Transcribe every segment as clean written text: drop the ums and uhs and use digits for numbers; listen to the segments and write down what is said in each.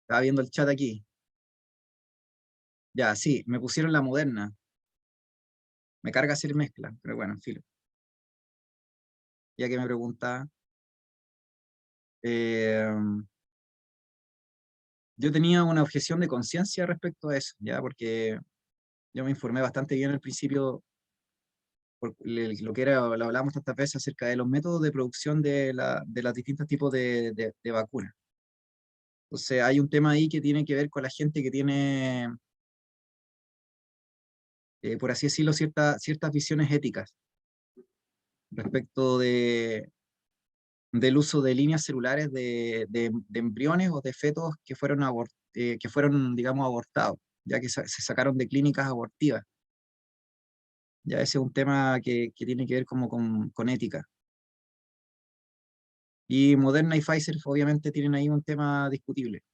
Estaba viendo el chat aquí. Ya, sí, me pusieron la Moderna. Me carga hacer mezcla, pero bueno, en filo. Ya que me pregunta, eh, yo tenía una objeción de conciencia respecto a eso, ya, porque yo me informé bastante bien al principio, por lo que era, lo hablamos tantas veces acerca de los métodos de producción de los distintos tipos de vacunas. Entonces, hay un tema ahí que tiene que ver con la gente que tiene, por así decirlo, ciertas visiones éticas respecto del uso de líneas celulares de embriones o de fetos que fueron, digamos, abortados, ya que se sacaron de clínicas abortivas. Ya ese es un tema que tiene que ver como con ética. Y Moderna y Pfizer obviamente tienen ahí un tema discutible.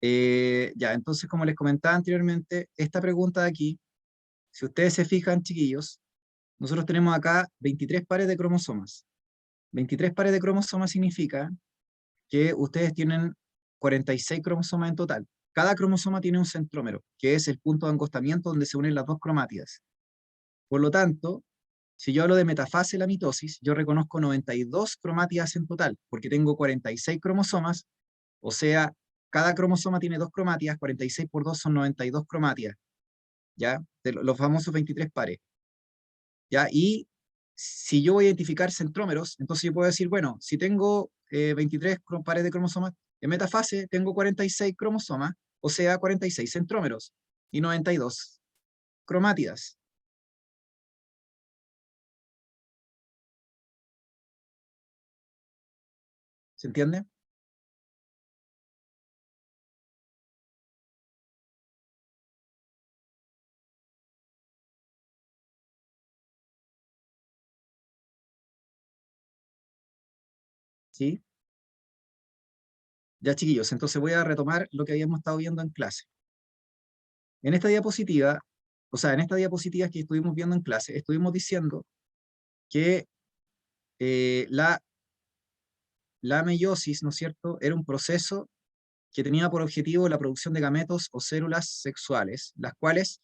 Ya, entonces, como les comentaba anteriormente, esta pregunta de aquí, si ustedes se fijan, chiquillos, nosotros tenemos acá 23 pares de cromosomas. 23 pares de cromosomas significa que ustedes tienen 46 cromosomas en total. Cada cromosoma tiene un centrómero, que es el punto de angostamiento donde se unen las dos cromátidas. Por lo tanto, si yo hablo de metafase de la mitosis, yo reconozco 92 cromátidas en total, porque tengo 46 cromosomas, o sea, cada cromosoma tiene dos cromátidas, 46 por 2 son 92 cromátidas, ¿ya? De los famosos 23 pares, ¿ya? Y si yo voy a identificar centrómeros, entonces yo puedo decir, bueno, si tengo 23 pares de cromosomas, en metafase tengo 46 cromosomas, o sea, 46 centrómeros y 92 cromátidas. ¿Se entiende? ¿Sí? Ya, chiquillos, entonces voy a retomar lo que habíamos estado viendo en clase. En esta diapositiva, o sea, en esta diapositiva que estuvimos viendo en clase, estuvimos diciendo que la meiosis, ¿no es cierto?, era un proceso que tenía por objetivo la producción de gametos o células sexuales, las cuales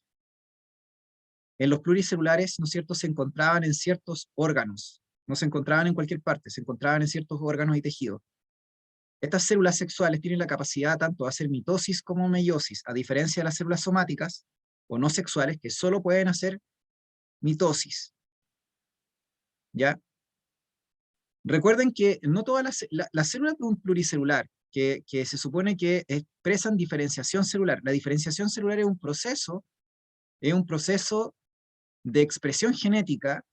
en los pluricelulares, ¿no es cierto?, se encontraban en ciertos órganos, no se encontraban en cualquier parte, se encontraban en ciertos órganos y tejidos. Estas células sexuales tienen la capacidad tanto de hacer mitosis como meiosis, a diferencia de las células somáticas o no sexuales que solo pueden hacer mitosis, ¿ya? Recuerden que no todas las células de un pluricelular, que se supone que expresan diferenciación celular, la diferenciación celular es un proceso de expresión genética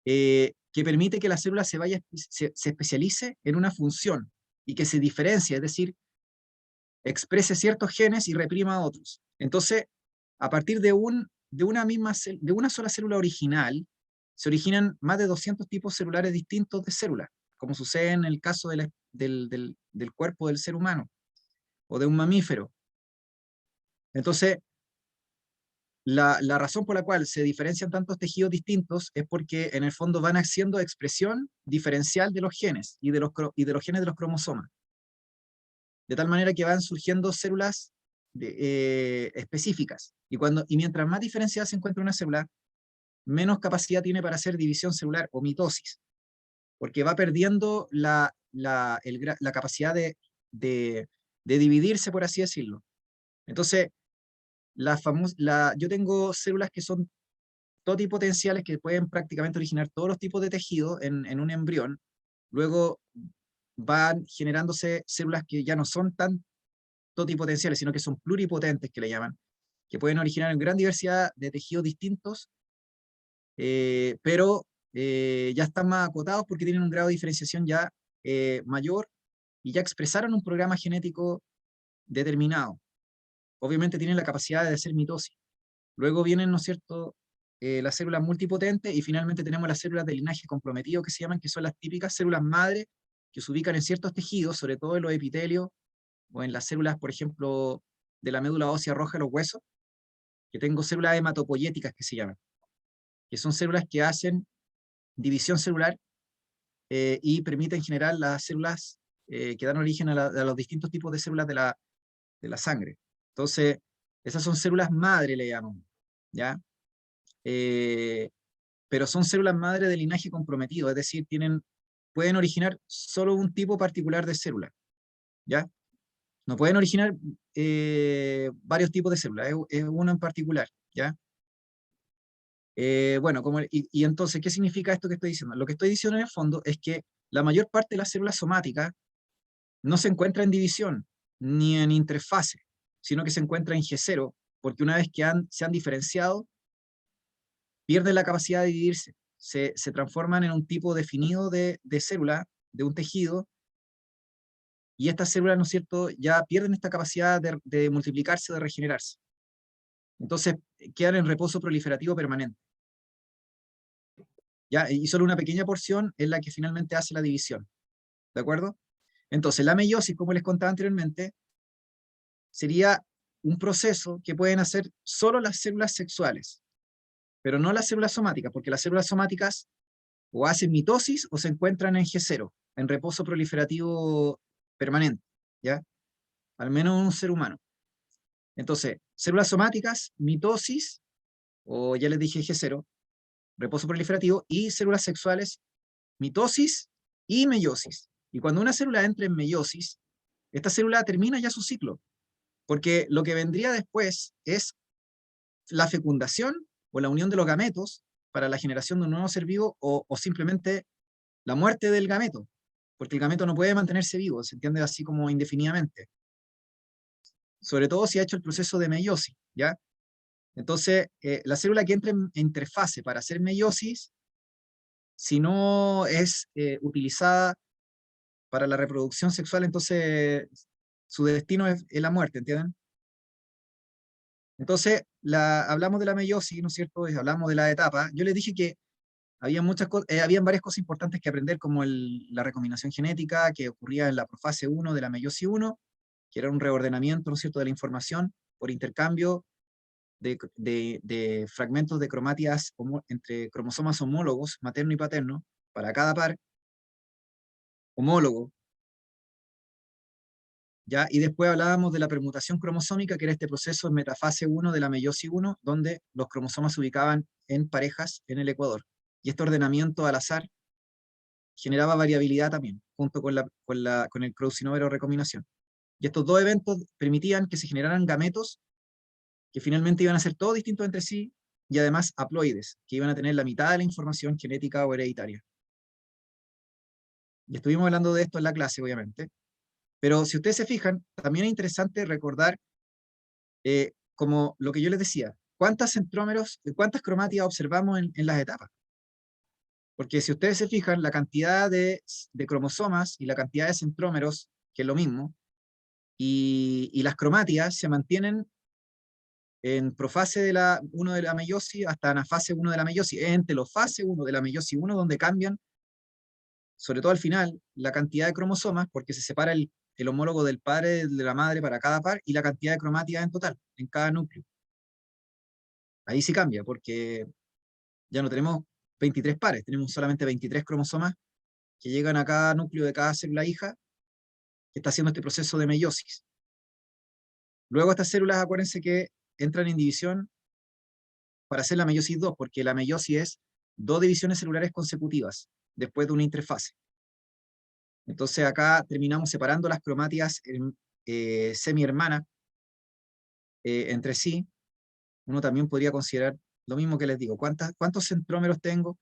que permite que la célula se especialice en una función y que se diferencie, es decir, exprese ciertos genes y reprima otros. Entonces, a partir de una sola célula original, se originan más de 200 tipos celulares distintos de células, como sucede en el caso del cuerpo del ser humano o de un mamífero. Entonces, la razón por la cual se diferencian tantos tejidos distintos es porque en el fondo van haciendo expresión diferencial de los genes y de los genes de los cromosomas, de tal manera que van surgiendo células específicas. Y mientras más diferenciada se encuentra una célula, menos capacidad tiene para hacer división celular o mitosis, porque va perdiendo la capacidad de dividirse, por así decirlo. Entonces, yo tengo células que son totipotenciales que pueden prácticamente originar todos los tipos de tejido en un embrión. Luego van generándose células que ya no son tan totipotenciales, sino que son pluripotentes, que le llaman, que pueden originar en gran diversidad de tejidos distintos, pero ya están más acotados porque tienen un grado de diferenciación ya mayor y ya expresaron un programa genético determinado. Obviamente tienen la capacidad de hacer mitosis. Luego vienen, ¿no es cierto?, las células multipotentes y finalmente tenemos las células de linaje comprometido que se llaman, que son las típicas células madre que se ubican en ciertos tejidos, sobre todo en los epitelios o en las células, por ejemplo, de la médula ósea roja de los huesos, que tengo células hematopoyéticas que se llaman, que son células que hacen división celular y permiten generar las células que dan origen a los distintos tipos de células de la sangre. Entonces, esas son células madre, le llamamos, ¿ya? Pero son células madre de linaje comprometido, es decir, pueden originar solo un tipo particular de célula, ¿ya? No pueden originar varios tipos de células, es uno en particular, ¿ya? Bueno, y entonces, ¿qué significa esto que estoy diciendo? Lo que estoy diciendo en el fondo es que la mayor parte de las células somáticas no se encuentra en división, ni en interfase, sino que se encuentra en G0, porque una vez que se han diferenciado, pierden la capacidad de dividirse, se transforman en un tipo definido de célula, de un tejido, y estas células, ¿no es cierto?, ya pierden esta capacidad de multiplicarse, de regenerarse. Entonces, quedan en reposo proliferativo permanente. ¿Ya? Y solo una pequeña porción es la que finalmente hace la división. ¿De acuerdo? Entonces, la meiosis, como les contaba anteriormente, sería un proceso que pueden hacer solo las células sexuales, pero no las células somáticas, porque las células somáticas o hacen mitosis o se encuentran en G0, en reposo proliferativo permanente, ¿ya? Al menos en un ser humano. Entonces, células somáticas, mitosis, o ya les dije G0, reposo proliferativo, y células sexuales, mitosis y meiosis. Y cuando una célula entra en meiosis, esta célula termina ya su ciclo, porque lo que vendría después es la fecundación o la unión de los gametos para la generación de un nuevo ser vivo o simplemente la muerte del gameto, porque el gameto no puede mantenerse vivo, se entiende así como indefinidamente. Sobre todo si ha hecho el proceso de meiosis, ¿ya? Entonces, la célula que entra en interfase para hacer meiosis, si no es utilizada para la reproducción sexual, entonces su destino es la muerte, ¿entienden? Entonces, hablamos de la meiosis, ¿no es cierto? Hablamos de la etapa. Yo les dije que habían varias cosas importantes que aprender, como la recombinación genética, que ocurría en la profase 1 de la meiosis 1, que era un reordenamiento, ¿no es cierto?, de la información por intercambio de fragmentos de cromátidas entre cromosomas homólogos, materno y paterno, para cada par homólogo, ¿ya? Y después hablábamos de la permutación cromosómica, que era este proceso en metafase 1 de la meiosis 1, donde los cromosomas se ubicaban en parejas en el ecuador. Y este ordenamiento al azar generaba variabilidad también, junto con el creucinómero recombinación. Y estos dos eventos permitían que se generaran gametos que finalmente iban a ser todos distintos entre sí, y además haploides, que iban a tener la mitad de la información genética o hereditaria. Y estuvimos hablando de esto en la clase, obviamente. Pero si ustedes se fijan, también es interesante recordar, como lo que yo les decía, cuántas cromátidas observamos en las etapas. Porque si ustedes se fijan, la cantidad de cromosomas y la cantidad de centrómeros, que es lo mismo, y las cromátidas se mantienen en profase 1 de la meiosis hasta anafase 1 de la meiosis. Es en telofase 1 de la meiosis 1 donde cambian, sobre todo al final, la cantidad de cromosomas, porque se separa el homólogo del padre de la madre para cada par, y la cantidad de cromátidas en total, en cada núcleo. Ahí sí cambia, porque ya no tenemos 23 pares, tenemos solamente 23 cromosomas que llegan a cada núcleo de cada célula hija que está haciendo este proceso de meiosis. Luego estas células, acuérdense que entran en división para hacer la meiosis 2, porque la meiosis es 2 divisiones celulares consecutivas, después de una interfase. Entonces acá terminamos separando las cromátidas semi-hermanas entre sí. Uno también podría considerar lo mismo que les digo. ¿Cuántos centrómeros tengo?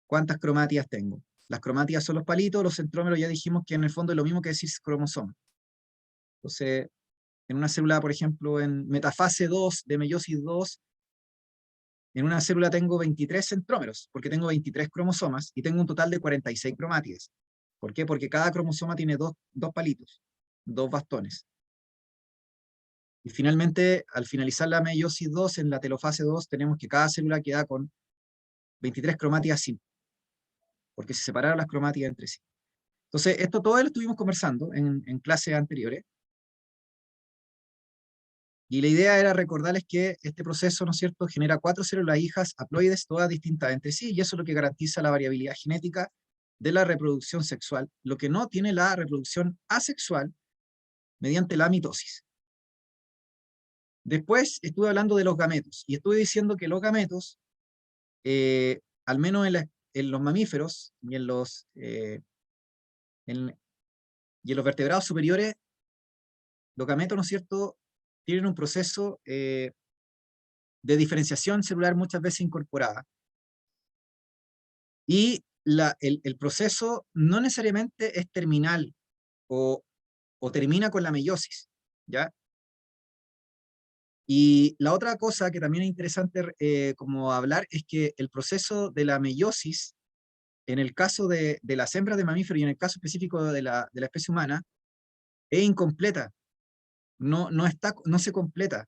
¿Cuántas cromátidas tengo? Las cromátidas son los palitos, los centrómeros ya dijimos que en el fondo es lo mismo que decir cromosoma. Entonces, en una célula, por ejemplo, en metafase 2 de meiosis 2, en una célula tengo 23 centrómeros, porque tengo 23 cromosomas y tengo un total de 46 cromátidas. ¿Por qué? Porque cada cromosoma tiene dos palitos, 2 bastones. Y finalmente, al finalizar la meiosis 2, en la telofase 2, tenemos que cada célula queda con 23 cromátidas simples, porque se separaron las cromátidas entre sí. Entonces, esto todo lo estuvimos conversando en clases anteriores, y la idea era recordarles que este proceso, ¿no es cierto?, genera 4 células hijas haploides, todas distintas entre sí, y eso es lo que garantiza la variabilidad genética de la reproducción sexual, lo que no tiene la reproducción asexual mediante la mitosis. Después estuve hablando de los gametos, y estuve diciendo que los gametos, al menos en los mamíferos y en, y en los vertebrados superiores, los gametos, ¿no es cierto?, tienen un proceso de diferenciación celular muchas veces incorporada. Y el proceso no necesariamente es terminal o termina con la meiosis, ¿ya? Y la otra cosa que también es interesante como hablar es que el proceso de la meiosis, en el caso de las hembras de mamíferos y en el caso específico de la especie humana, es incompleta, no se completa,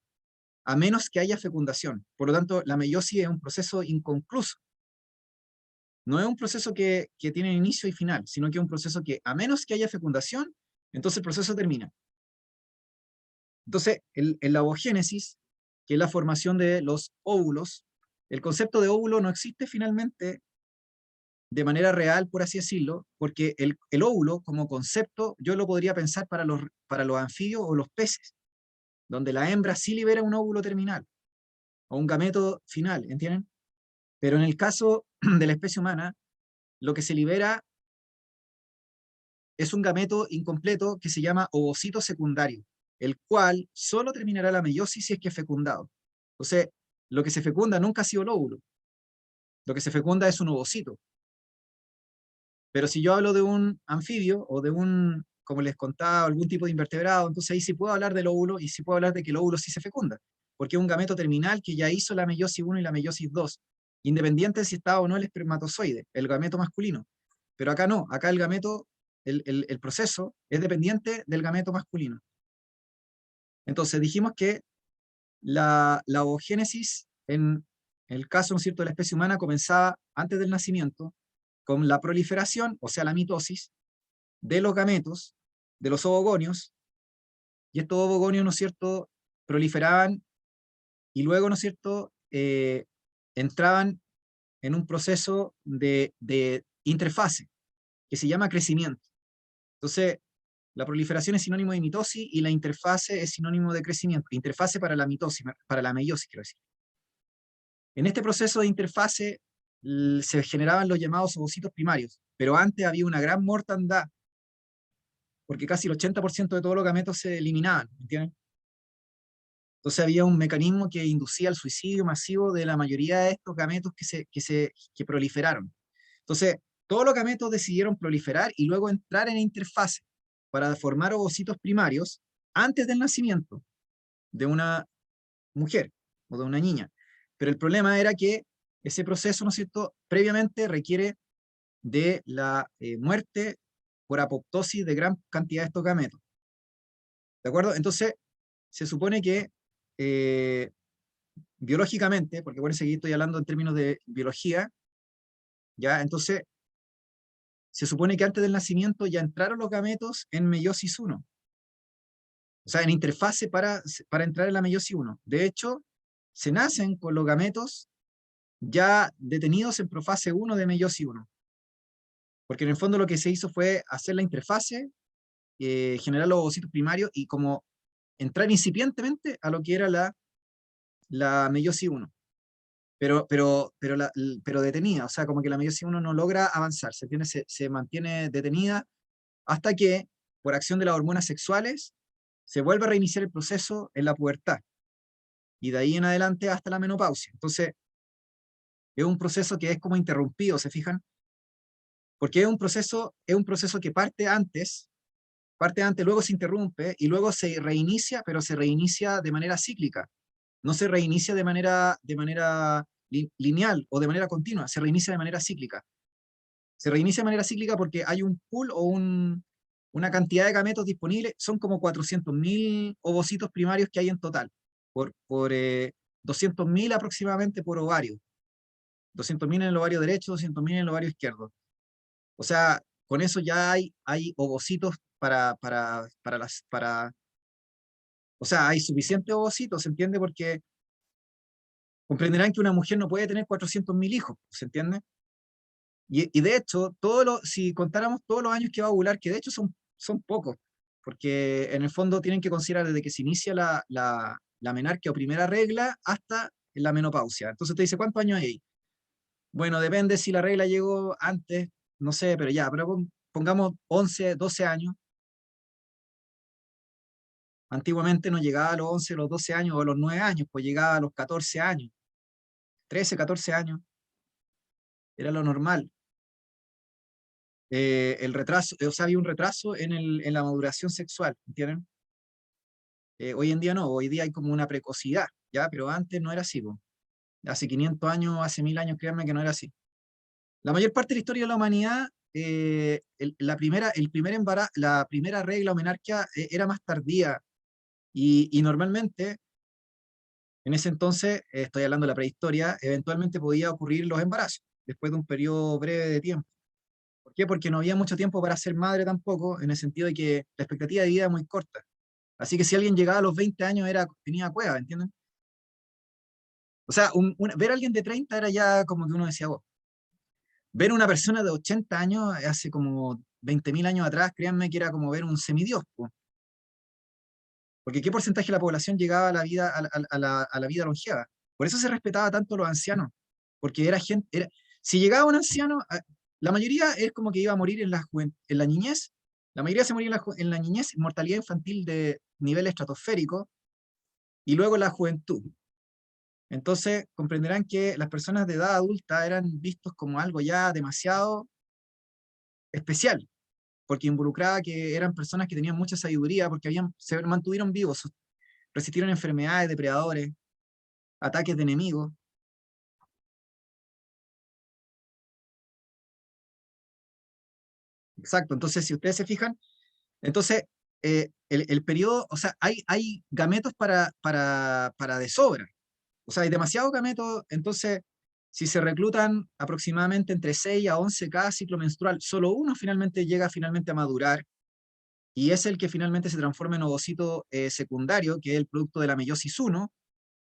a menos que haya fecundación. Por lo tanto, la meiosis es un proceso inconcluso. No es un proceso que tiene inicio y final, sino que es un proceso que, a menos que haya fecundación, entonces el proceso termina. Entonces, en la ovogénesis, que es la formación de los óvulos, el concepto de óvulo no existe finalmente de manera real, por así decirlo, porque el óvulo como concepto yo lo podría pensar para los anfibios o los peces, donde la hembra sí libera un óvulo terminal o un gameto final, ¿entienden? Pero en el caso de la especie humana, lo que se libera es un gameto incompleto que se llama ovocito secundario, el cual solo terminará la meiosis si es que es fecundado. Entonces, lo que se fecunda nunca ha sido el óvulo, lo que se fecunda es un ovocito. Pero si yo hablo de un anfibio o de un, como les contaba, algún tipo de invertebrado, entonces ahí sí puedo hablar del óvulo y sí puedo hablar de que el óvulo sí se fecunda, porque es un gameto terminal que ya hizo la meiosis 1 y la meiosis 2, independiente de si estaba o no el espermatozoide, el gameto masculino. Pero acá no, acá el gameto, el proceso es dependiente del gameto masculino. Entonces dijimos que la ovogénesis en el caso, ¿no es cierto?, de la especie humana comenzaba antes del nacimiento con la proliferación, o sea, la mitosis, de los gametos, de los ovogonios, y estos ovogonios, ¿no es cierto?, proliferaban y luego, ¿no es cierto?, entraban en un proceso de interfase que se llama crecimiento. Entonces, la proliferación es sinónimo de mitosis y la interfase es sinónimo de crecimiento. Interfase para la mitosis, para la meiosis, quiero decir. En este proceso de interfase se generaban los llamados ovocitos primarios, pero antes había una gran mortandad, porque casi el 80% de todos los gametos se eliminaban, ¿entienden? Entonces había un mecanismo que inducía el suicidio masivo de la mayoría de estos gametos que proliferaron. Entonces, todos los gametos decidieron proliferar y luego entrar en interfase para formar ovocitos primarios antes del nacimiento de una mujer o de una niña. Pero el problema era que ese proceso, ¿no es cierto?, previamente requiere de la muerte por apoptosis de gran cantidad de estos gametos. ¿De acuerdo? Entonces, se supone que eh, biológicamente, porque bueno, seguir estoy hablando en términos de biología, ¿ya? Entonces, se supone que antes del nacimiento ya entraron los gametos en meiosis 1, o sea, en interfase para entrar en la meiosis 1. De hecho, se nacen con los gametos ya detenidos en profase 1 de meiosis 1, porque en el fondo lo que se hizo fue hacer la interfase, generar los ovocitos primarios y como entrar incipientemente a lo que era la meiosis 1. Pero detenida, o sea, como que la meiosis 1 no logra avanzar, se mantiene detenida hasta que, por acción de las hormonas sexuales, se vuelve a reiniciar el proceso en la pubertad, y de ahí en adelante hasta la menopausia. Entonces, es un proceso que es como interrumpido, ¿se fijan? Porque es un proceso que parte antes, luego se interrumpe, y luego se reinicia, pero se reinicia de manera cíclica. No se reinicia de manera lineal o de manera continua, se reinicia de manera cíclica. Se reinicia de manera cíclica porque hay un pool o una cantidad de gametos disponibles, son como 400.000 ovocitos primarios que hay en total, por 200.000 aproximadamente por ovario. 200.000 en el ovario derecho, 200.000 en el ovario izquierdo. O sea, con eso ya hay ovocitos o sea, hay suficientes ovocitos, ¿se entiende? Porque comprenderán que una mujer no puede tener 400.000 hijos, ¿se entiende? Y de hecho, si contáramos todos los años que va a ovular, que de hecho son pocos, porque en el fondo tienen que considerar desde que se inicia la menarquia o primera regla hasta la menopausia. Entonces te dice, ¿cuántos años hay ahí? Bueno, depende si la regla llegó antes, no sé, pero ya, pero pongamos 11, 12 años. Antiguamente no llegaba a los 11, los 12 años o a los 9 años, pues llegaba a los 14 años, 13, 14 años, era lo normal. El retraso, o sea, había un retraso en la maduración sexual, ¿entienden? Hoy en día no, hoy día hay como una precocidad, ¿ya? Pero antes no era así, po. Hace 500 años, hace 1000 años, créanme que no era así. La mayor parte de la historia de la humanidad, la primera regla o menarquia era más tardía y normalmente, en ese entonces, estoy hablando de la prehistoria, eventualmente podía ocurrir los embarazos después de un periodo breve de tiempo. ¿Por qué? Porque no había mucho tiempo para ser madre tampoco, en el sentido de que la expectativa de vida era muy corta. Así que si alguien llegaba a los 20 años tenía cueva, ¿entienden? O sea, ver a alguien de 30 era ya como que uno decía, "Oh". Ver a una persona de 80 años hace como 20.000 años atrás, créanme que era como ver un semidios, po. Porque ¿qué porcentaje de la población llegaba a la vida, a la vida longeva? Por eso se respetaba tanto a los ancianos, porque era gente, si llegaba un anciano, la mayoría es como que iba a morir en la niñez, la mayoría se moría en la niñez, mortalidad infantil de nivel estratosférico, y luego en la juventud. Entonces comprenderán que las personas de edad adulta eran vistos como algo ya demasiado especial, porque involucraba que eran personas que tenían mucha sabiduría, porque se mantuvieron vivos, resistieron enfermedades, depredadores, ataques de enemigos. Exacto, entonces si ustedes se fijan, entonces el periodo, o sea, hay gametos para de sobra, o sea, hay demasiados gametos, entonces si se reclutan aproximadamente entre 6 a 11 cada ciclo menstrual, solo uno finalmente llega finalmente a madurar, y es el que finalmente se transforma en ovocito secundario, que es el producto de la meiosis uno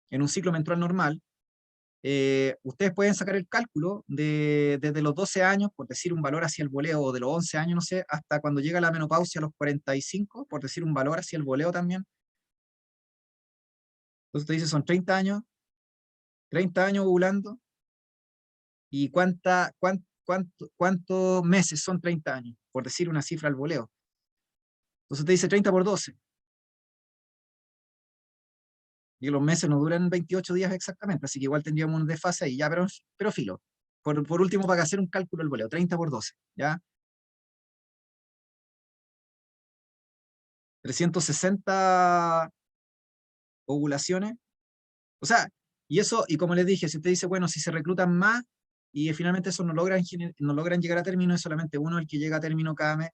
en un ciclo menstrual normal. Ustedes pueden sacar el cálculo desde los 12 años, por decir un valor hacia el voleo, o de los 11 años, no sé, hasta cuando llega la menopausia a los 45, por decir un valor hacia el voleo también. Entonces te dice, son 30 años ovulando, y cuántos meses son 30 años, por decir una cifra al voleo. Entonces te dice 30 por 12, y los meses no duran 28 días exactamente, así que igual tendríamos un desfase ahí, ya, pero filo. Por último, para hacer un cálculo del voleo, 30 por 12, ¿ya? 360 ovulaciones. O sea, y eso, y como les dije, si usted dice, bueno, si se reclutan más y finalmente eso no logran llegar a término, es solamente uno el que llega a término cada mes,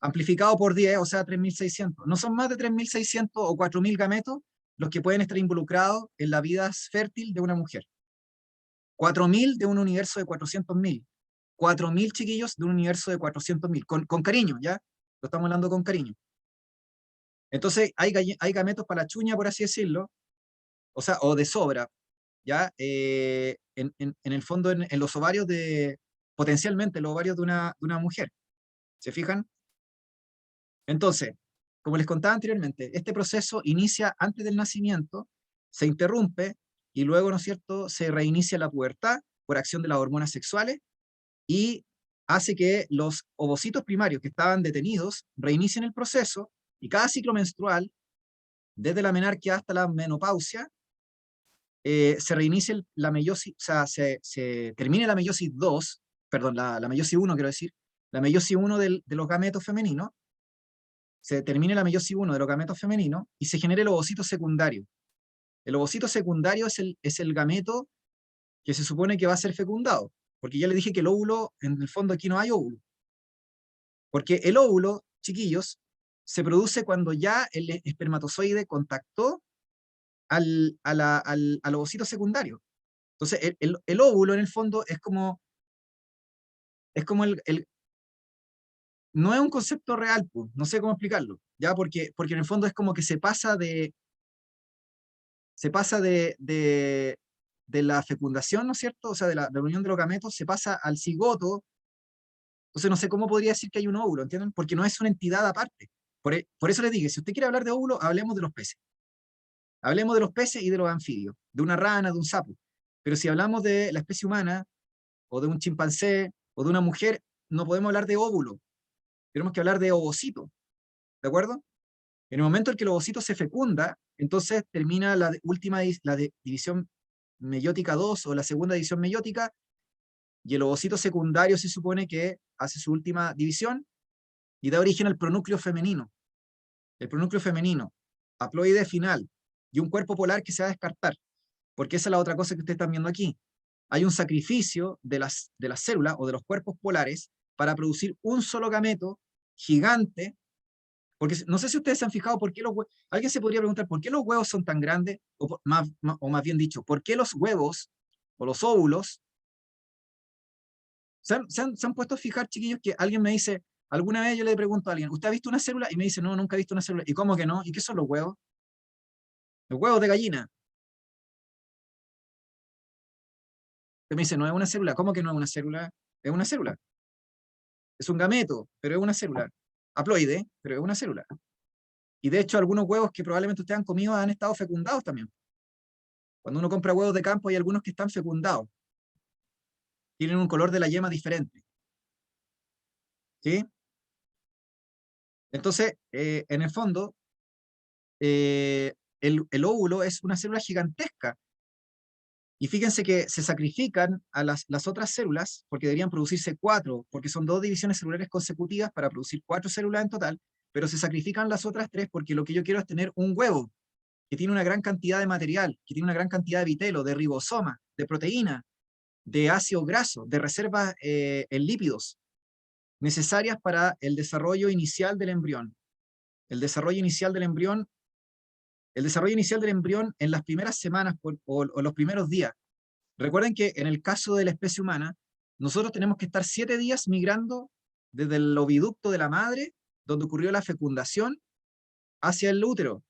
amplificado por 10, o sea, 3.600. No son más de 3.600 o 4.000 gametos los que pueden estar involucrados en la vida fértil de una mujer. 4.000 de un universo de 400.000. 4.000 chiquillos de un universo de 400.000. Con cariño, ¿ya? Lo estamos hablando con cariño. Entonces, hay gametos para la chuña, por así decirlo, o sea, o de sobra, ¿ya? En el fondo, en los ovarios potencialmente los ovarios de una mujer, ¿se fijan? Entonces, como les contaba anteriormente, este proceso inicia antes del nacimiento, se interrumpe y luego, ¿no es cierto?, se reinicia la pubertad por acción de las hormonas sexuales y hace que los ovocitos primarios que estaban detenidos reinicien el proceso y cada ciclo menstrual, desde la menarquia hasta la menopausia, se reinicia la meiosis, o sea, se termina la meiosis 2, perdón, la meiosis 1 quiero decir, la meiosis 1 de los gametos femeninos, se termina la meiosis 1 de los gametos femeninos y se genera el ovocito secundario. El ovocito secundario es el gameto que se supone que va a ser fecundado, porque ya le dije que el óvulo, en el fondo aquí no hay óvulo, porque el óvulo, chiquillos, se produce cuando ya el espermatozoide contactó al ovocito secundario. Entonces, el óvulo en el fondo es como no es un concepto real, pues, no sé cómo explicarlo, ¿ya? Porque en el fondo es como que se pasa de la fecundación, ¿no es cierto? O sea, de la unión de los gametos, se pasa al cigoto, Entonces no sé cómo podría decir que hay un óvulo, ¿entienden? Porque no es una entidad aparte. Por eso les dije, si usted quiere hablar de óvulo, hablemos de los peces. Hablemos de los peces y de los anfibios, de una rana, de un sapo. Pero si hablamos de la especie humana, o de un chimpancé, o de una mujer, no podemos hablar de óvulo. Tenemos que hablar de ovocito, ¿de acuerdo? En el momento en que el ovocito se fecunda, entonces termina la división meiótica 2 o la segunda división meiótica, y el ovocito secundario se supone que hace su última división y da origen al pronúcleo femenino. El pronúcleo femenino, haploide final y un cuerpo polar que se va a descartar, porque esa es la otra cosa que ustedes están viendo aquí. Hay un sacrificio de las células o de los cuerpos polares para producir un solo gameto gigante, porque no sé si ustedes se han fijado por qué los huevos, alguien se podría preguntar por qué los huevos son tan grandes, o más bien dicho, por qué los huevos o los óvulos, se han puesto a fijar, chiquillos, que alguien me dice, alguna vez yo le pregunto a alguien, ¿usted ha visto una célula? Y me dice, no, nunca he visto una célula. ¿Y cómo que no? ¿Y qué son los huevos? Los huevos de gallina. Usted me dice, no es una célula. ¿Cómo que no es una célula? Es una célula. Es un gameto, pero es una célula. Haploide, pero es una célula. Y de hecho, algunos huevos que probablemente ustedes han comido han estado fecundados también. Cuando uno compra huevos de campo, hay algunos que están fecundados. Tienen un color de la yema diferente. ¿Sí? Entonces, en el fondo, el óvulo es una célula gigantesca. Y fíjense que se sacrifican a las otras células, porque deberían producirse 4, porque son 2 divisiones celulares consecutivas para producir 4 células en total, pero se sacrifican las otras 3 porque lo que yo quiero es tener un huevo que tiene una gran cantidad de material, que tiene una gran cantidad de vitelo, de ribosoma, de proteína, de ácido graso, de reservas en lípidos, necesarias para el desarrollo inicial del embrión. El desarrollo inicial del embrión, en las primeras semanas o los primeros días. Recuerden que en el caso de la especie humana, nosotros tenemos que estar 7 días migrando desde el oviducto de la madre, donde ocurrió la fecundación, hacia el útero.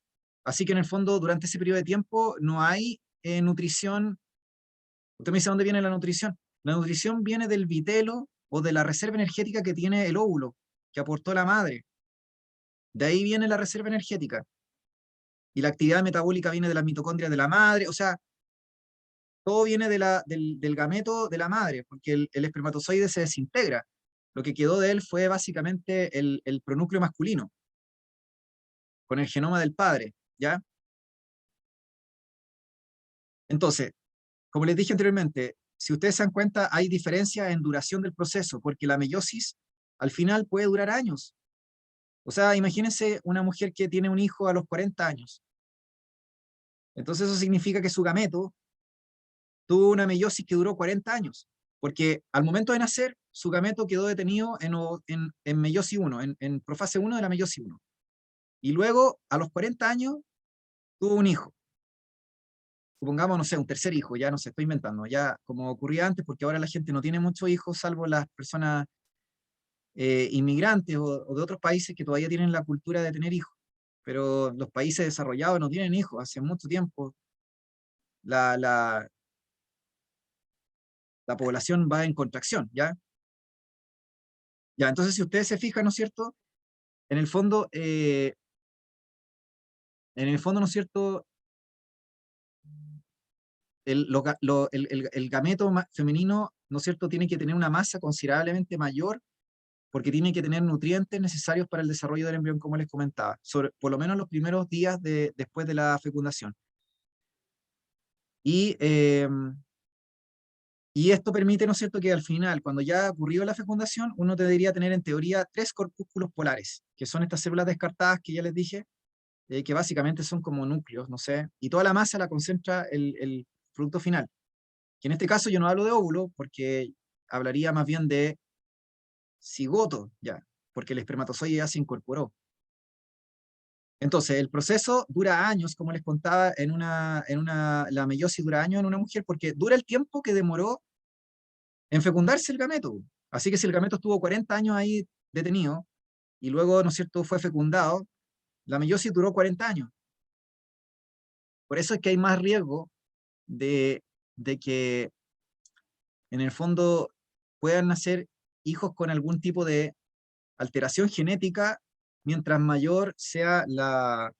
Así que en el fondo, durante ese periodo de tiempo, no hay nutrición. Usted me dice, ¿dónde viene la nutrición? La nutrición viene del vitelo o de la reserva energética que tiene el óvulo, que aportó la madre. De ahí viene la reserva energética. Y la actividad metabólica viene de las mitocondrias de la madre. O sea, todo viene del gameto de la madre, porque el espermatozoide se desintegra. Lo que quedó de él fue básicamente el pronúcleo masculino, con el genoma del padre, ¿ya? Entonces, como les dije anteriormente, si ustedes se dan cuenta, hay diferencia en duración del proceso, porque la meiosis al final puede durar años. O sea, imagínense una mujer que tiene un hijo a los 40 años. Entonces eso significa que su gameto tuvo una meiosis que duró 40 años, porque al momento de nacer, su gameto quedó detenido en meiosis 1, en profase 1 de la meiosis 1. Y luego, a los 40 años, tuvo un hijo. Supongamos, no sé, un tercer hijo, ya no sé, estoy inventando, ya como ocurría antes, porque ahora la gente no tiene muchos hijos, salvo las personas inmigrantes o de otros países que todavía tienen la cultura de tener hijos. Pero los países desarrollados no tienen hijos, hace mucho tiempo la, la, la población va en contracción, ¿ya? Ya, entonces si ustedes se fijan, ¿no es cierto? En el fondo, ¿no es cierto? El gameto femenino, ¿no es cierto?, tiene que tener una masa considerablemente mayor porque tiene que tener nutrientes necesarios para el desarrollo del embrión, como les comentaba, por lo menos los primeros días después de la fecundación. Y, y esto permite, ¿no es cierto?, que al final, cuando ya ocurrió la fecundación, uno debería tener en teoría 3 corpúsculos polares, que son estas células descartadas que ya les dije, que básicamente son como núcleos, no sé, y toda la masa la concentra el producto final. Que en este caso yo no hablo de óvulo, porque hablaría más bien de cigoto, ya, porque el espermatozoide ya se incorporó. Entonces, el proceso dura años, como les contaba, la meiosis dura años en una mujer, porque dura el tiempo que demoró en fecundarse el gameto. Así que si el gameto estuvo 40 años ahí detenido, y luego, ¿no es cierto?, fue fecundado, la meiosis duró 40 años. Por eso es que hay más riesgo de que, en el fondo, puedan nacer hijos con algún tipo de alteración genética mientras mayor sea la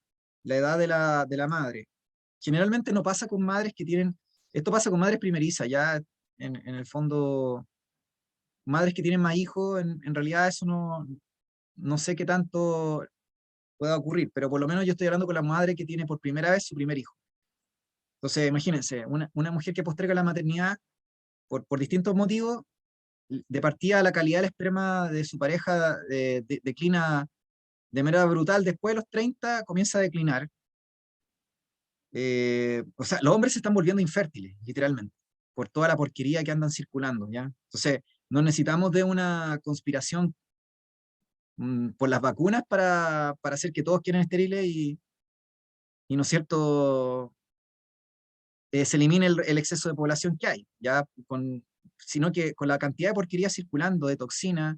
edad de la madre. Generalmente no pasa con madres que tienen, esto pasa con madres primerizas, ya en el fondo, madres que tienen más hijos, en realidad eso no sé qué tanto pueda ocurrir, pero por lo menos yo estoy hablando con la madre que tiene por primera vez su primer hijo. Entonces, imagínense, una mujer que posterga la maternidad por distintos motivos, de partida la calidad del esperma de su pareja declina de manera brutal. Después de los 30 comienza a declinar. O sea, los hombres se están volviendo infértiles, literalmente, por toda la porquería que andan circulando, ¿ya? Entonces, no necesitamos de una conspiración por las vacunas para hacer que todos queden estériles y ¿no es cierto?, se elimine el exceso de población que hay, ya sino que con la cantidad de porquería circulando, de toxinas,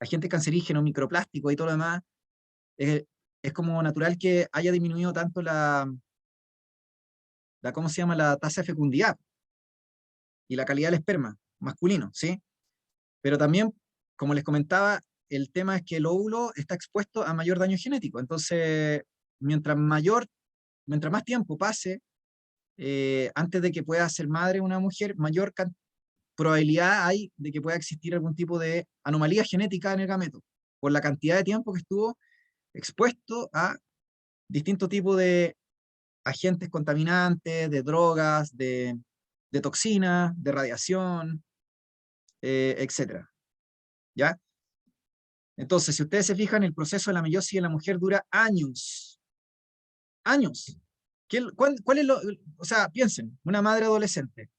agentes cancerígenos, microplásticos y todo lo demás, eh, es como natural que haya disminuido tanto ¿cómo se llama?, la tasa de fecundidad y la calidad del esperma masculino, ¿sí? Pero también, como les comentaba, el tema es que el óvulo está expuesto a mayor daño genético. Entonces, mientras más tiempo pase, antes de que pueda ser madre una mujer, mayor probabilidad hay de que pueda existir algún tipo de anomalía genética en el gameto, por la cantidad de tiempo que estuvo expuesto a distintos tipos de agentes contaminantes, de drogas, de toxinas, de radiación, etcétera. ¿Ya? Entonces, si ustedes se fijan, el proceso de la meiosis en la mujer dura años. Años. ¿Cuál es o sea, piensen, una madre adolescente.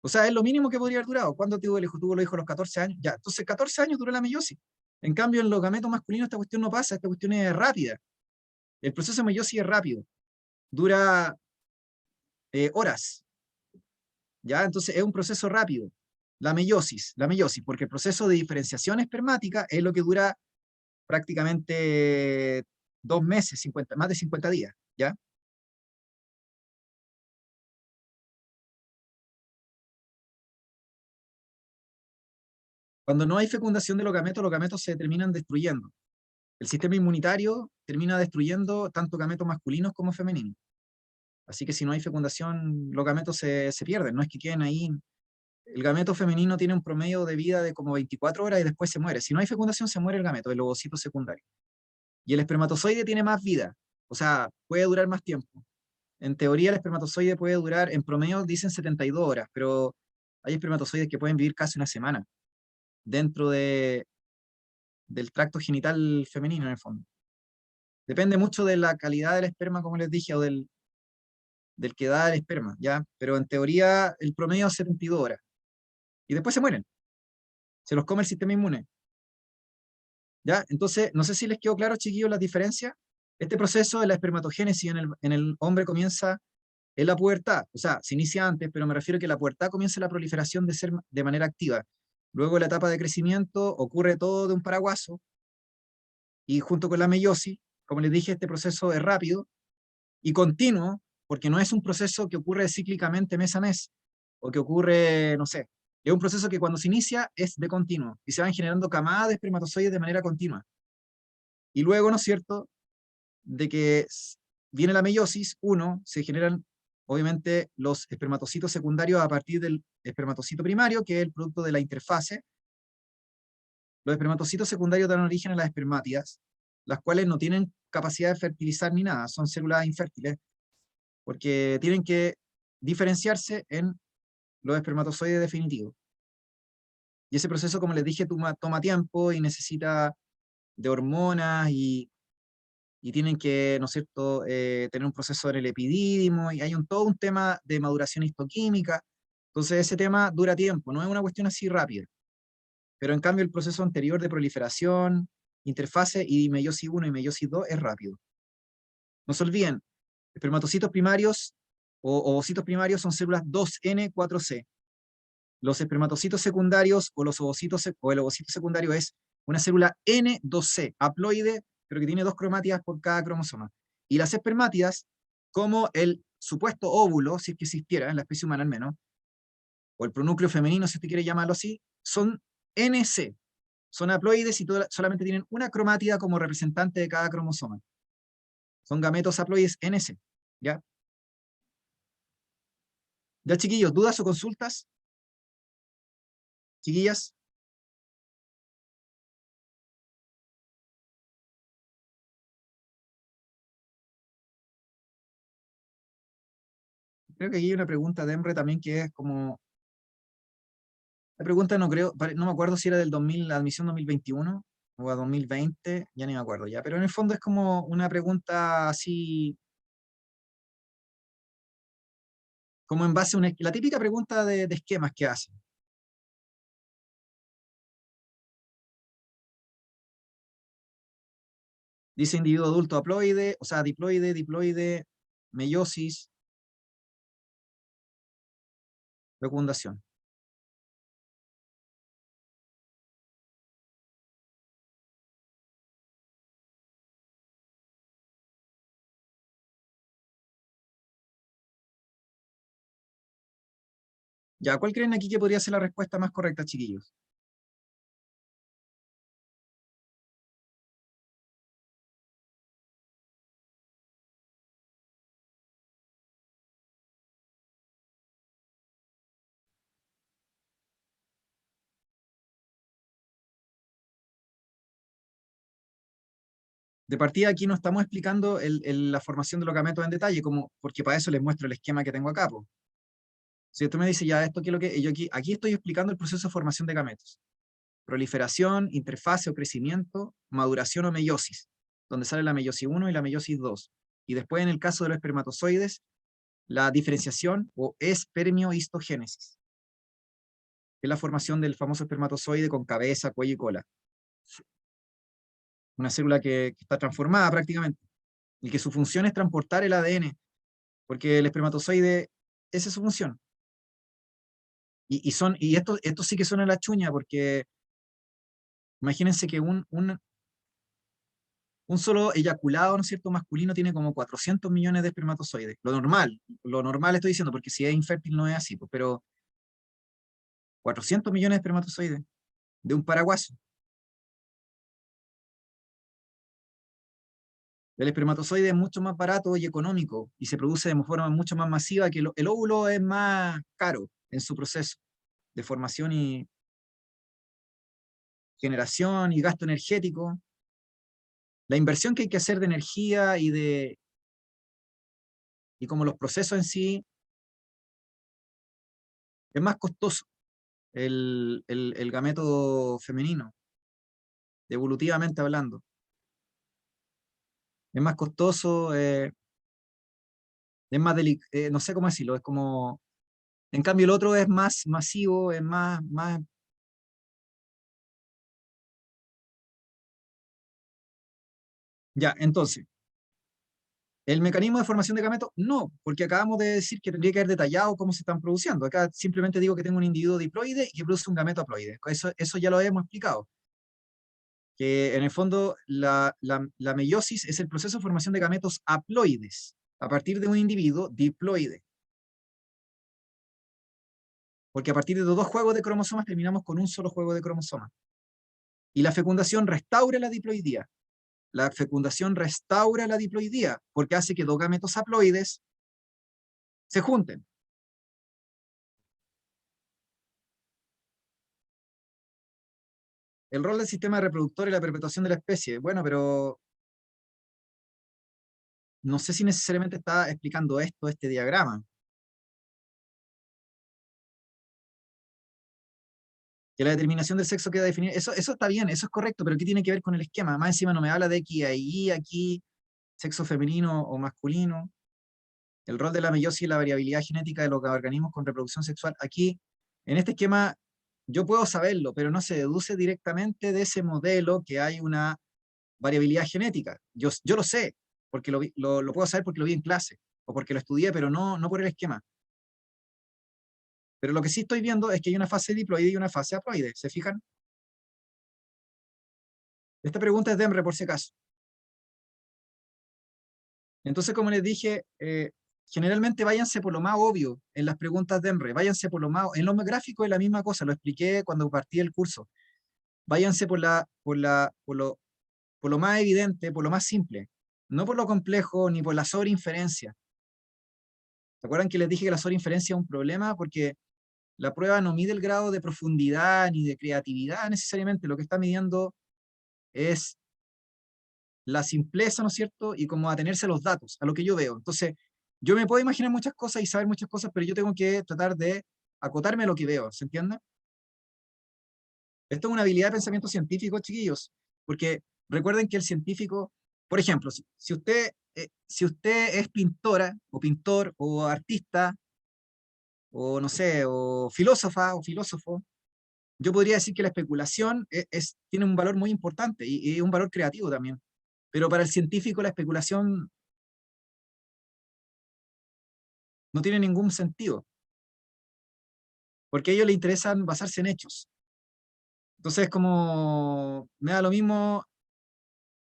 O sea, es lo mínimo que podría haber durado. ¿Cuándo tuvo el hijo? Tuvo el hijo a los 14 años. Ya, entonces 14 años duró la meiosis. En cambio, en los gametos masculinos esta cuestión no pasa, esta cuestión es rápida. El proceso de meiosis es rápido. Dura horas. ¿Ya? Entonces es un proceso rápido. La meiosis, porque el proceso de diferenciación espermática es lo que dura prácticamente 2 meses, más de 50 días, ¿ya? Cuando no hay fecundación de los gametos se terminan destruyendo. El sistema inmunitario termina destruyendo tanto gametos masculinos como femeninos. Así que si no hay fecundación, los gametos se pierden, no es que queden ahí. El gameto femenino tiene un promedio de vida de como 24 horas y después se muere. Si no hay fecundación, se muere el gameto, el ovocito secundario. Y el espermatozoide tiene más vida, o sea, puede durar más tiempo. En teoría, el espermatozoide puede durar, en promedio dicen 72 horas, pero hay espermatozoides que pueden vivir casi una semana dentro del tracto genital femenino, en el fondo. Depende mucho de la calidad del esperma, como les dije, o del que da el esperma, ¿ya? Pero en teoría, el promedio es 72 horas. Y después se mueren. Se los come el sistema inmune. ¿Ya? Entonces, no sé si les quedó claro, chiquillos, las diferencias. Este proceso de la espermatogénesis en el hombre comienza en la pubertad, o sea, se inicia antes, pero me refiero a que la pubertad comienza la proliferación de manera activa. Luego la etapa de crecimiento ocurre todo de un paraguaso, y junto con la meiosis, como les dije, este proceso es rápido y continuo, porque no es un proceso que ocurre cíclicamente mes a mes, o que ocurre, no sé, es un proceso que cuando se inicia es de continuo, y se van generando camadas de espermatozoides de manera continua. Y luego, ¿no es cierto?, de que viene la meiosis, se generan obviamente los espermatocitos secundarios a partir del espermatocito primario, que es el producto de la interfase. Los espermatocitos secundarios dan origen a las espermátidas, las cuales no tienen capacidad de fertilizar ni nada, son células infértiles, porque tienen que diferenciarse en los espermatozoides definitivos. Y ese proceso, como les dije, toma tiempo y necesita de hormonas y tienen que, ¿no es cierto?, tener un proceso en el epidídimo, y hay todo un tema de maduración histoquímica. Entonces ese tema dura tiempo, no es una cuestión así rápida. Pero en cambio el proceso anterior de proliferación, interfase y meiosis 1 y meiosis 2 es rápido. No se olviden, espermatocitos primarios o ovocitos primarios son células 2N4C. Los espermatocitos secundarios o el ovocito secundario es una célula N2C, haploide, pero que tiene 2 cromátidas por cada cromosoma. Y las espermátidas, como el supuesto óvulo, si es que existiera en la especie humana al menos, o el pronúcleo femenino, si usted quiere llamarlo así, son NC. Son haploides y solamente tienen una cromátida como representante de cada cromosoma. Son gametos haploides NC. ¿Ya? ¿Ya, chiquillos? ¿Dudas o consultas? ¿Chiquillas? Creo que aquí hay una pregunta de Emre también que es como... La pregunta no creo, no me acuerdo si era del 2000, la admisión 2021 o a 2020, ya ni me acuerdo ya, pero en el fondo es como una pregunta así, como en base a la típica pregunta de esquemas que hacen. Dice individuo adulto haploide, o sea, diploide, diploide, meiosis, fecundación. Ya, ¿cuál creen aquí que podría ser la respuesta más correcta, chiquillos? De partida aquí no estamos explicando la formación de los gametos en detalle, como, porque para eso les muestro el esquema que tengo acá, po. Si tú me dices, ya, esto qué es lo que... Yo aquí estoy explicando el proceso de formación de gametos. Proliferación, interfase o crecimiento, maduración o meiosis, donde sale la meiosis 1 y la meiosis 2. Y después, en el caso de los espermatozoides, la diferenciación o espermiohistogénesis, que es la formación del famoso espermatozoide con cabeza, cuello y cola. Una célula que está transformada prácticamente, y que su función es transportar el ADN, porque el espermatozoide, esa es su función. Y esto sí que suena a la chuña, porque imagínense que un solo eyaculado, ¿no es cierto?, masculino tiene como 400 millones de espermatozoides. Lo normal estoy diciendo, porque si es infértil no es así, pues, pero 400 millones de espermatozoides de un paraguaso. El espermatozoide es mucho más barato y económico y se produce de forma mucho más masiva que el óvulo es más caro en su proceso de formación y generación y gasto energético. La inversión que hay que hacer de energía y como los procesos en sí es más costoso el gameto femenino, evolutivamente hablando. Es más costoso, es más no sé cómo decirlo, es como, en cambio el otro es más masivo, es más, ya, entonces, ¿el mecanismo de formación de gametos? No, porque acabamos de decir que tendría que haber detallado cómo se están produciendo. Acá simplemente digo que tengo un individuo diploide y que produce un gameto haploide. Eso ya lo hemos explicado. Que en el fondo la meiosis es el proceso de formación de gametos haploides a partir de un individuo diploide. Porque a partir de dos juegos de cromosomas terminamos con un solo juego de cromosomas. Y la fecundación restaura la diploidía. La fecundación restaura la diploidía porque hace que dos gametos haploides se junten. El rol del sistema reproductor y la perpetuación de la especie. Bueno, pero no sé si necesariamente está explicando esto, este diagrama. Que la determinación del sexo queda definida. Eso está bien, eso es correcto, pero ¿qué tiene que ver con el esquema? Más encima no me habla de X a Y aquí, sexo femenino o masculino. El rol de la meiosis y la variabilidad genética de los organismos con reproducción sexual. Aquí, en este esquema, yo puedo saberlo, pero no se deduce directamente de ese modelo que hay una variabilidad genética. Yo lo sé, porque lo puedo saber porque lo vi en clase, o porque lo estudié, pero no por el esquema. Pero lo que sí estoy viendo es que hay una fase diploide y una fase haploide. ¿Se fijan? Esta pregunta es de Emre, por si acaso. Entonces, como les dije, generalmente váyanse por lo más obvio en las preguntas de Emre, váyanse por lo más... En los gráficos es la misma cosa, lo expliqué cuando partí el curso. váyanse por lo más evidente, por lo más simple, no por lo complejo ni por la sobreinferencia. ¿Se acuerdan que les dije que la sobreinferencia es un problema? Porque la prueba no mide el grado de profundidad ni de creatividad necesariamente, lo que está midiendo es la simpleza, ¿no es cierto? Y cómo atenerse a los datos, a lo que yo veo. Entonces, yo me puedo imaginar muchas cosas y saber muchas cosas, pero yo tengo que tratar de acotarme a lo que veo, ¿se entiende? Esto es una habilidad de pensamiento científico, chiquillos, porque recuerden que el científico, por ejemplo, si usted es pintora, o pintor, o artista, o no sé, o filósofa, o filósofo, yo podría decir que la especulación tiene un valor muy importante y un valor creativo también. Pero para el científico la especulación no tiene ningún sentido, porque a ellos les interesan basarse en hechos. Entonces, como me da lo mismo,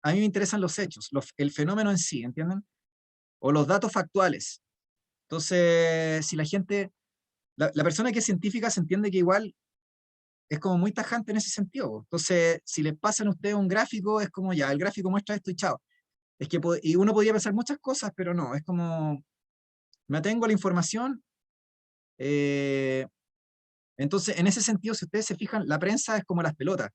a mí me interesan los hechos, el fenómeno en sí, ¿entienden? O los datos factuales. Entonces, si la persona que es científica se entiende que igual es como muy tajante en ese sentido, po. Entonces, si les pasan a ustedes un gráfico, es como ya, el gráfico muestra esto y chao. Es que, y uno podría pensar muchas cosas, pero no, es como, me atengo a la información. eh, entonces, en ese sentido, si ustedes se fijan, la prensa es como las pelotas,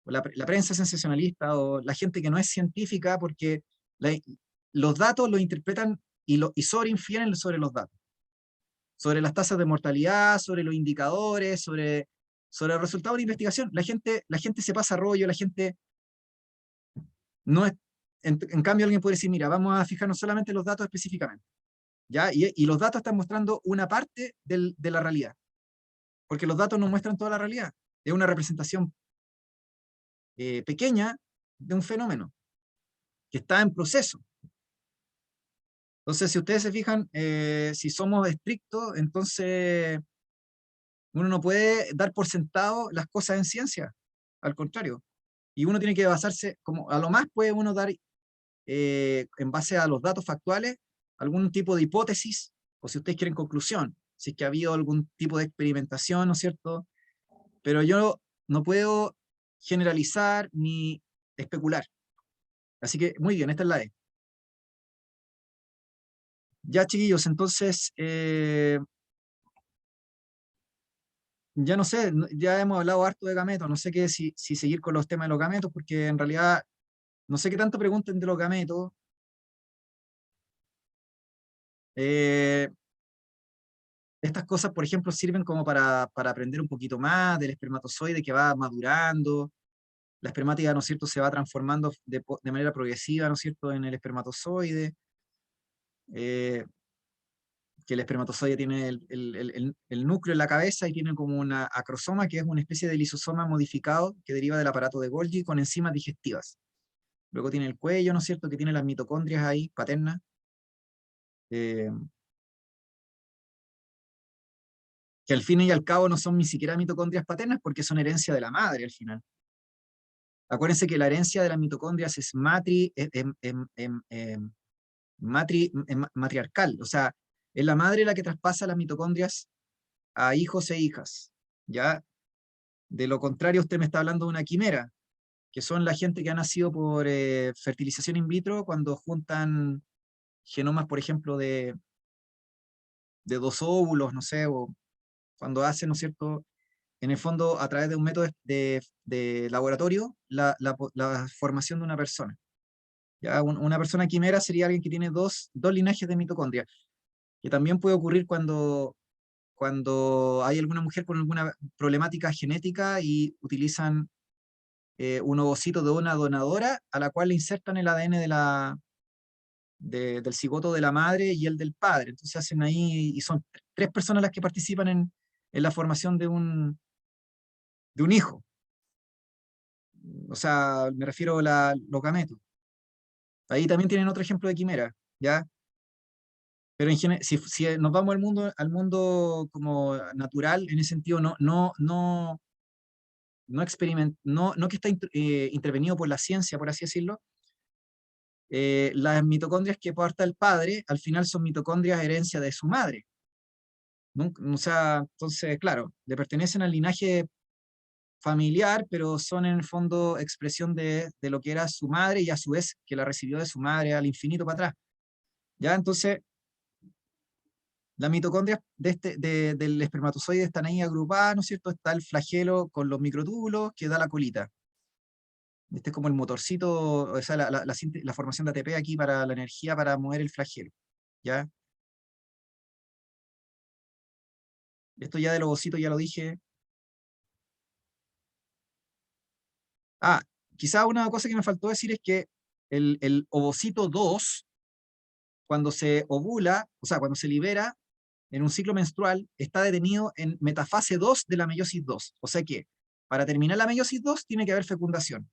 o la prensa sensacionalista, o la gente que no es científica, porque la- los datos los interpretan y sobreinfieren sobre los datos, sobre las tasas de mortalidad, sobre los indicadores, sobre el resultado de la investigación. La gente se pasa rollo, la gente no es... En cambio, alguien puede decir, mira, vamos a fijarnos solamente en los datos específicamente, ¿ya? Y los datos están mostrando una parte de la realidad, porque los datos no muestran toda la realidad. Es una representación pequeña de un fenómeno que está en proceso. Entonces, si ustedes se fijan, si somos estrictos, entonces uno no puede dar por sentado las cosas en ciencia, al contrario. Y uno tiene que basarse, como a lo más puede uno dar, en base a los datos factuales, algún tipo de hipótesis, o si ustedes quieren conclusión, si es que ha habido algún tipo de experimentación, ¿no es cierto? Pero yo no puedo generalizar ni especular. Así que, muy bien, esta es la E. Ya, chiquillos, entonces, ya no sé, ya hemos hablado harto de gametos, no sé qué, si seguir con los temas de los gametos, porque en realidad no sé qué tanto pregunten de los gametos. Eh, Estas cosas, por ejemplo, sirven como para aprender un poquito más del espermatozoide que va madurando. La espermática, ¿no es cierto?, se va transformando de manera progresiva, ¿no es cierto?, en el espermatozoide. Eh, que el espermatozoide tiene el núcleo en la cabeza y tiene como una acrosoma, que es una especie de lisosoma modificado que deriva del aparato de Golgi con enzimas digestivas. Luego tiene el cuello, ¿no es cierto?, que tiene las mitocondrias ahí, paternas, eh, que al fin y al cabo no son ni siquiera mitocondrias paternas porque son herencia de la madre al final. Acuérdense que la herencia de las mitocondrias es matriarcal, o sea, es la madre la que traspasa las mitocondrias a hijos e hijas, ¿ya? De lo contrario, usted me está hablando de una quimera, que son la gente que ha nacido por fertilización in vitro cuando juntan genomas, por ejemplo, de dos óvulos, no sé, o cuando hacen, ¿no es cierto?, en el fondo, a través de un método de laboratorio, la formación de una persona. ¿Ya? Una persona quimera sería alguien que tiene dos linajes de mitocondria, que también puede ocurrir cuando hay alguna mujer con alguna problemática genética y utilizan un ovocito de una donadora a la cual le insertan el ADN del cigoto de la madre y el del padre. Entonces hacen ahí, y son tres personas las que participan en la formación de un hijo. O sea, me refiero a los gametos. Ahí también tienen otro ejemplo de quimera, ¿ya? Pero si nos vamos al mundo como natural, en ese sentido, no que está intervenido por la ciencia, por así decirlo, las mitocondrias que porta el padre, al final son mitocondrias herencia de su madre. O sea, entonces, claro, le pertenecen al linaje familiar, pero son en el fondo expresión de lo que era su madre y a su vez que la recibió de su madre al infinito para atrás. ¿Ya? Entonces, las mitocondrias del espermatozoide están ahí agrupadas, ¿no es cierto? Está el flagelo con los microtúbulos que da la colita. Este es como el motorcito, o sea, la formación de ATP aquí para la energía para mover el flagelo. ¿Ya? Esto ya del ovocito ya lo dije. Ah, quizá una cosa que me faltó decir es que el ovocito 2 cuando se ovula, o sea, cuando se libera en un ciclo menstrual, está detenido en metafase 2 de la meiosis 2. O sea que, para terminar la meiosis 2 tiene que haber fecundación.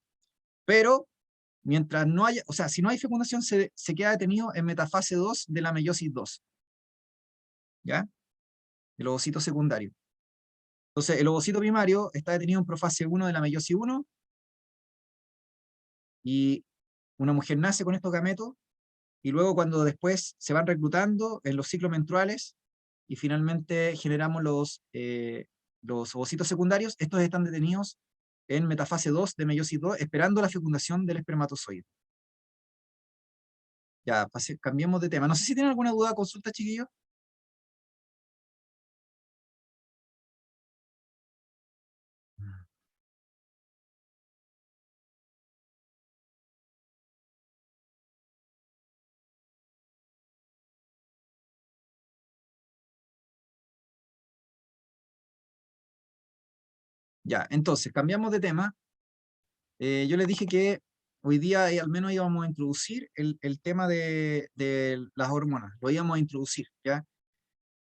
Pero, mientras no haya, o sea, si no hay fecundación, se queda detenido en metafase 2 de la meiosis 2. ¿Ya? El ovocito secundario. Entonces, el ovocito primario está detenido en profase 1 de la meiosis 1, y una mujer nace con estos gametos, y luego cuando después se van reclutando en los ciclos menstruales, y finalmente generamos los ovocitos secundarios, estos están detenidos en metafase 2 de meiosis 2, esperando la fecundación del espermatozoide. Ya, cambiemos de tema. No sé si tienen alguna duda, consulta, chiquillos. Ya, entonces, cambiamos de tema. Yo les dije que hoy día al menos íbamos a introducir el tema de las hormonas. Lo íbamos a introducir, ¿ya?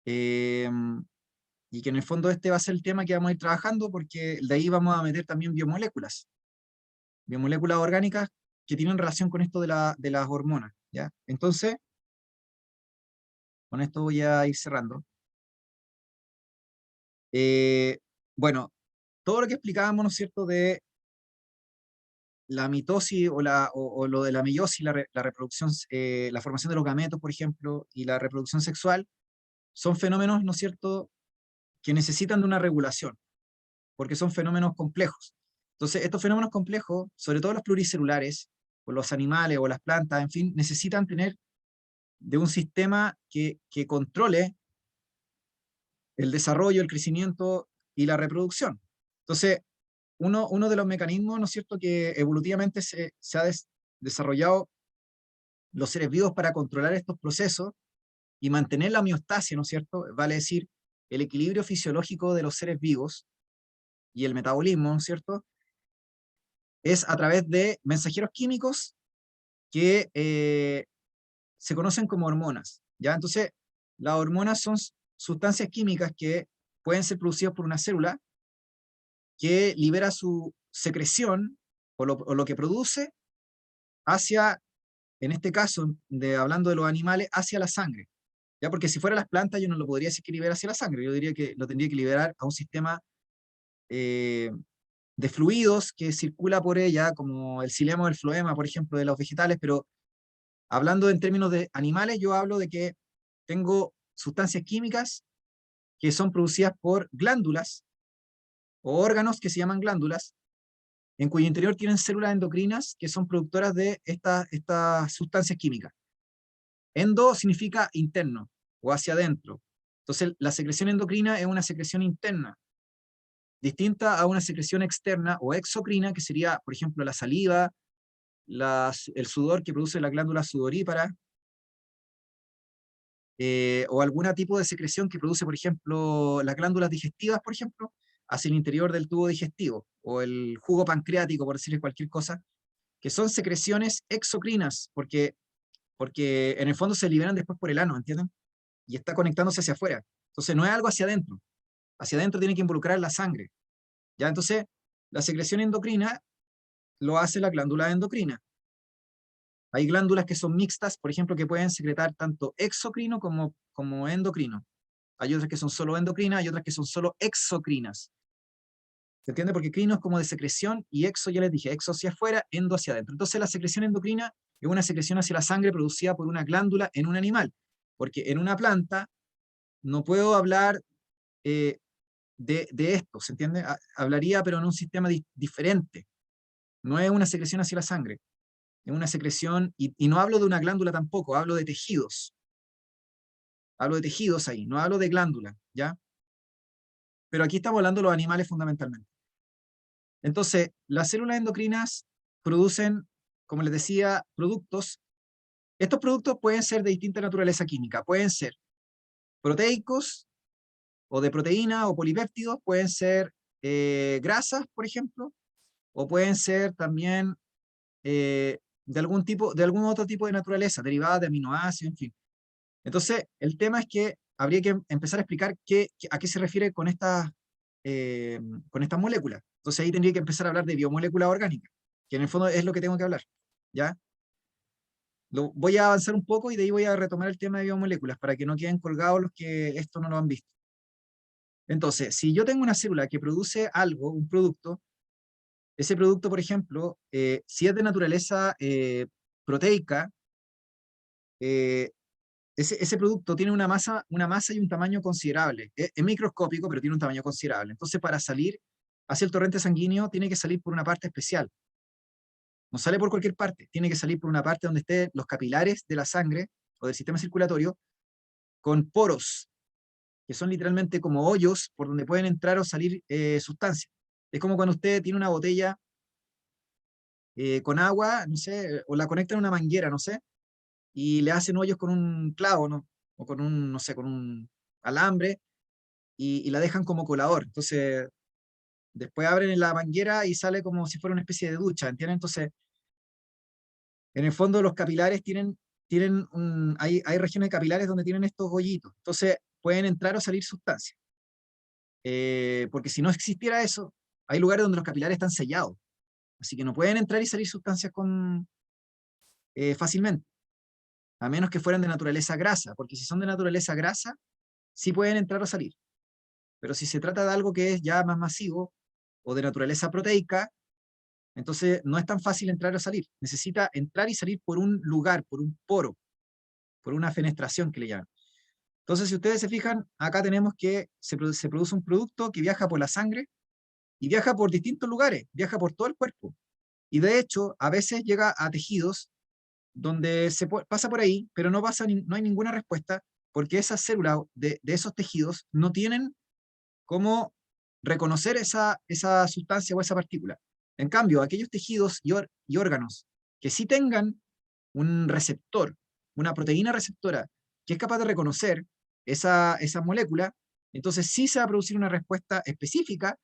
Eh, y que en el fondo este va a ser el tema que vamos a ir trabajando, porque de ahí vamos a meter también biomoléculas orgánicas que tienen relación con esto de las hormonas, ¿ya? Entonces, con esto voy a ir cerrando. Eh, bueno, todo lo que explicábamos, ¿no es cierto?, de la mitosis o lo de la meiosis, la reproducción, la formación de los gametos, por ejemplo, y la reproducción sexual, son fenómenos, ¿no es cierto?, que necesitan de una regulación, porque son fenómenos complejos. Entonces, estos fenómenos complejos, sobre todo los pluricelulares, o los animales, o las plantas, en fin, necesitan tener de un sistema que controle el desarrollo, el crecimiento y la reproducción. Entonces, uno de los mecanismos, ¿no es cierto?, que evolutivamente se ha desarrollado los seres vivos para controlar estos procesos y mantener la homeostasia, ¿no es cierto?, vale decir, el equilibrio fisiológico de los seres vivos y el metabolismo, ¿no es cierto?, es a través de mensajeros químicos que se conocen como hormonas, ¿ya? Entonces, las hormonas son sustancias químicas que pueden ser producidas por una célula que libera su secreción o lo que produce hacia, en este caso, hablando de los animales, hacia la sangre. ¿Ya? Porque si fuera las plantas, yo no lo podría decir que libera hacia la sangre, yo diría que lo tendría que liberar a un sistema eh, de fluidos que circula por ella, como el xilema o el floema, por ejemplo, de los vegetales, pero hablando en términos de animales, yo hablo de que tengo sustancias químicas que son producidas por glándulas o órganos que se llaman glándulas, en cuyo interior tienen células endocrinas que son productoras de estas sustancias químicas. Endo significa interno o hacia adentro. Entonces, la secreción endocrina es una secreción interna, distinta a una secreción externa o exocrina, que sería, por ejemplo, la saliva, el sudor que produce la glándula sudorípara, o algún tipo de secreción que produce, por ejemplo, las glándulas digestivas, por ejemplo, hacia el interior del tubo digestivo, o el jugo pancreático, por decirles cualquier cosa, que son secreciones exocrinas, porque en el fondo se liberan después por el ano, ¿entienden? Y está conectándose hacia afuera. Entonces no es algo hacia adentro tiene que involucrar la sangre. ¿Ya? Entonces, la secreción endocrina lo hace la glándula endocrina. Hay glándulas que son mixtas, por ejemplo, que pueden secretar tanto exocrino como endocrino. Hay otras que son solo endocrinas y otras que son solo exocrinas. ¿Se entiende? Porque crino es como de secreción y exo, ya les dije, exo hacia afuera, endo hacia adentro. Entonces la secreción endocrina es una secreción hacia la sangre producida por una glándula en un animal. Porque en una planta no puedo hablar, eh, de esto, ¿se entiende? Hablaría, pero en un sistema diferente. No es una secreción hacia la sangre, es una secreción, y no hablo de una glándula tampoco, hablo de tejidos. Hablo de tejidos ahí, no hablo de glándula, ¿ya? Pero aquí estamos hablando de los animales fundamentalmente. Entonces, las células endocrinas producen, como les decía, productos. Estos productos pueden ser de distinta naturaleza química, pueden ser proteicos, o de proteína, o polipéptidos, pueden ser grasas, por ejemplo, o pueden ser también de algún tipo, de algún otro tipo de naturaleza, derivadas de aminoácidos, en fin. Entonces, el tema es que habría que empezar a explicar a qué se refiere con estas moléculas. Entonces ahí tendría que empezar a hablar de biomoléculas orgánicas, que en el fondo es lo que tengo que hablar, ¿ya? Voy a avanzar un poco y de ahí voy a retomar el tema de biomoléculas para que no queden colgados los que esto no lo han visto. Entonces, si yo tengo una célula que produce algo, un producto, ese producto, por ejemplo, si es de naturaleza proteica, eh, ese producto tiene una masa y un tamaño considerable. Es microscópico, pero tiene un tamaño considerable. Entonces, para salir hacia el torrente sanguíneo, tiene que salir por una parte especial. No sale por cualquier parte, tiene que salir por una parte donde estén los capilares de la sangre o del sistema circulatorio con poros, que son literalmente como hoyos por donde pueden entrar o salir sustancias. Es como cuando usted tiene una botella con agua, no sé, o la conecta en una manguera, no sé, y le hacen hoyos con un clavo, ¿no? O con un, no sé, con un alambre, y la dejan como colador. Entonces, después abren la manguera y sale como si fuera una especie de ducha, ¿entienden? Entonces, en el fondo los capilares hay regiones capilares donde tienen estos hoyitos. Entonces, pueden entrar o salir sustancias. Porque si no existiera eso, hay lugares donde los capilares están sellados. Así que no pueden entrar y salir sustancias fácilmente, a menos que fueran de naturaleza grasa, porque si son de naturaleza grasa, sí pueden entrar o salir. Pero si se trata de algo que es ya más masivo o de naturaleza proteica, entonces no es tan fácil entrar o salir. Necesita entrar y salir por un lugar, por un poro, por una fenestración que le llaman. Entonces, si ustedes se fijan, acá tenemos que se produce un producto que viaja por la sangre y viaja por distintos lugares, viaja por todo el cuerpo. Y de hecho, a veces llega a tejidos donde pasa por ahí, pero no hay ninguna respuesta porque esas células de esos tejidos no tienen cómo reconocer esa sustancia o esa partícula. En cambio, aquellos tejidos y órganos que sí tengan un receptor, una proteína receptora, que es capaz de reconocer esa molécula, entonces sí se va a producir una respuesta específica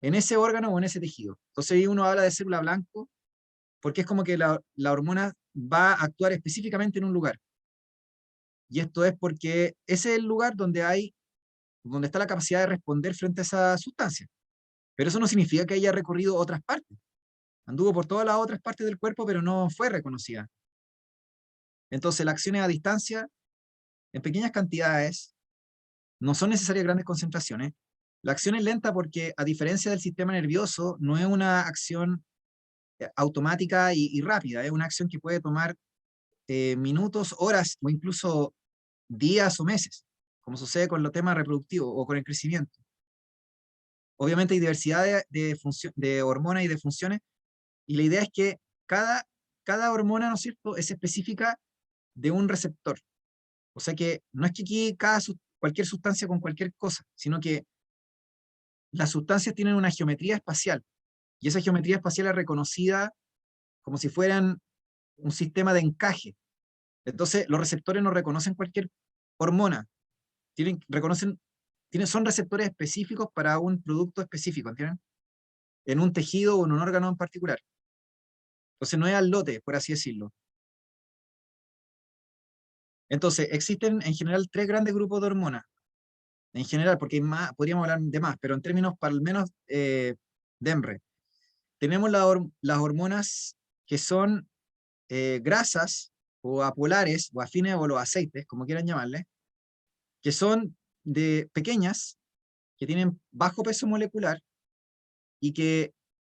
en ese órgano o en ese tejido. Entonces ahí uno habla de célula blanco, porque es como que la hormona va a actuar específicamente en un lugar. Y esto es porque ese es el lugar donde está la capacidad de responder frente a esa sustancia. Pero eso no significa que haya recorrido otras partes. Anduvo por todas las otras partes del cuerpo, pero no fue reconocida. Entonces, las acciones a distancia, en pequeñas cantidades, no son necesarias grandes concentraciones. La acción es lenta porque, a diferencia del sistema nervioso, no es una acción automática y rápida, es una acción que puede tomar minutos, horas o incluso días o meses, como sucede con los temas reproductivos o con el crecimiento. Obviamente hay diversidad de hormonas y de funciones, y la idea es que cada hormona, ¿no es cierto?, es específica de un receptor. O sea que no es que aquí cualquier sustancia con cualquier cosa, sino que las sustancias tienen una geometría espacial, y esa geometría espacial es reconocida como si fueran un sistema de encaje. Entonces, los receptores no reconocen cualquier hormona, son receptores específicos para un producto específico, ¿entienden? En un tejido o en un órgano en particular. Entonces, no es al lote, por así decirlo. Entonces, existen en general tres grandes grupos de hormonas. En general, porque hay más, podríamos hablar de más, pero en términos, para al menos, de EMRE. Tenemos las hormonas que son grasas, o apolares, o afines, o los aceites, como quieran llamarle, que son de pequeñas, que tienen bajo peso molecular, y que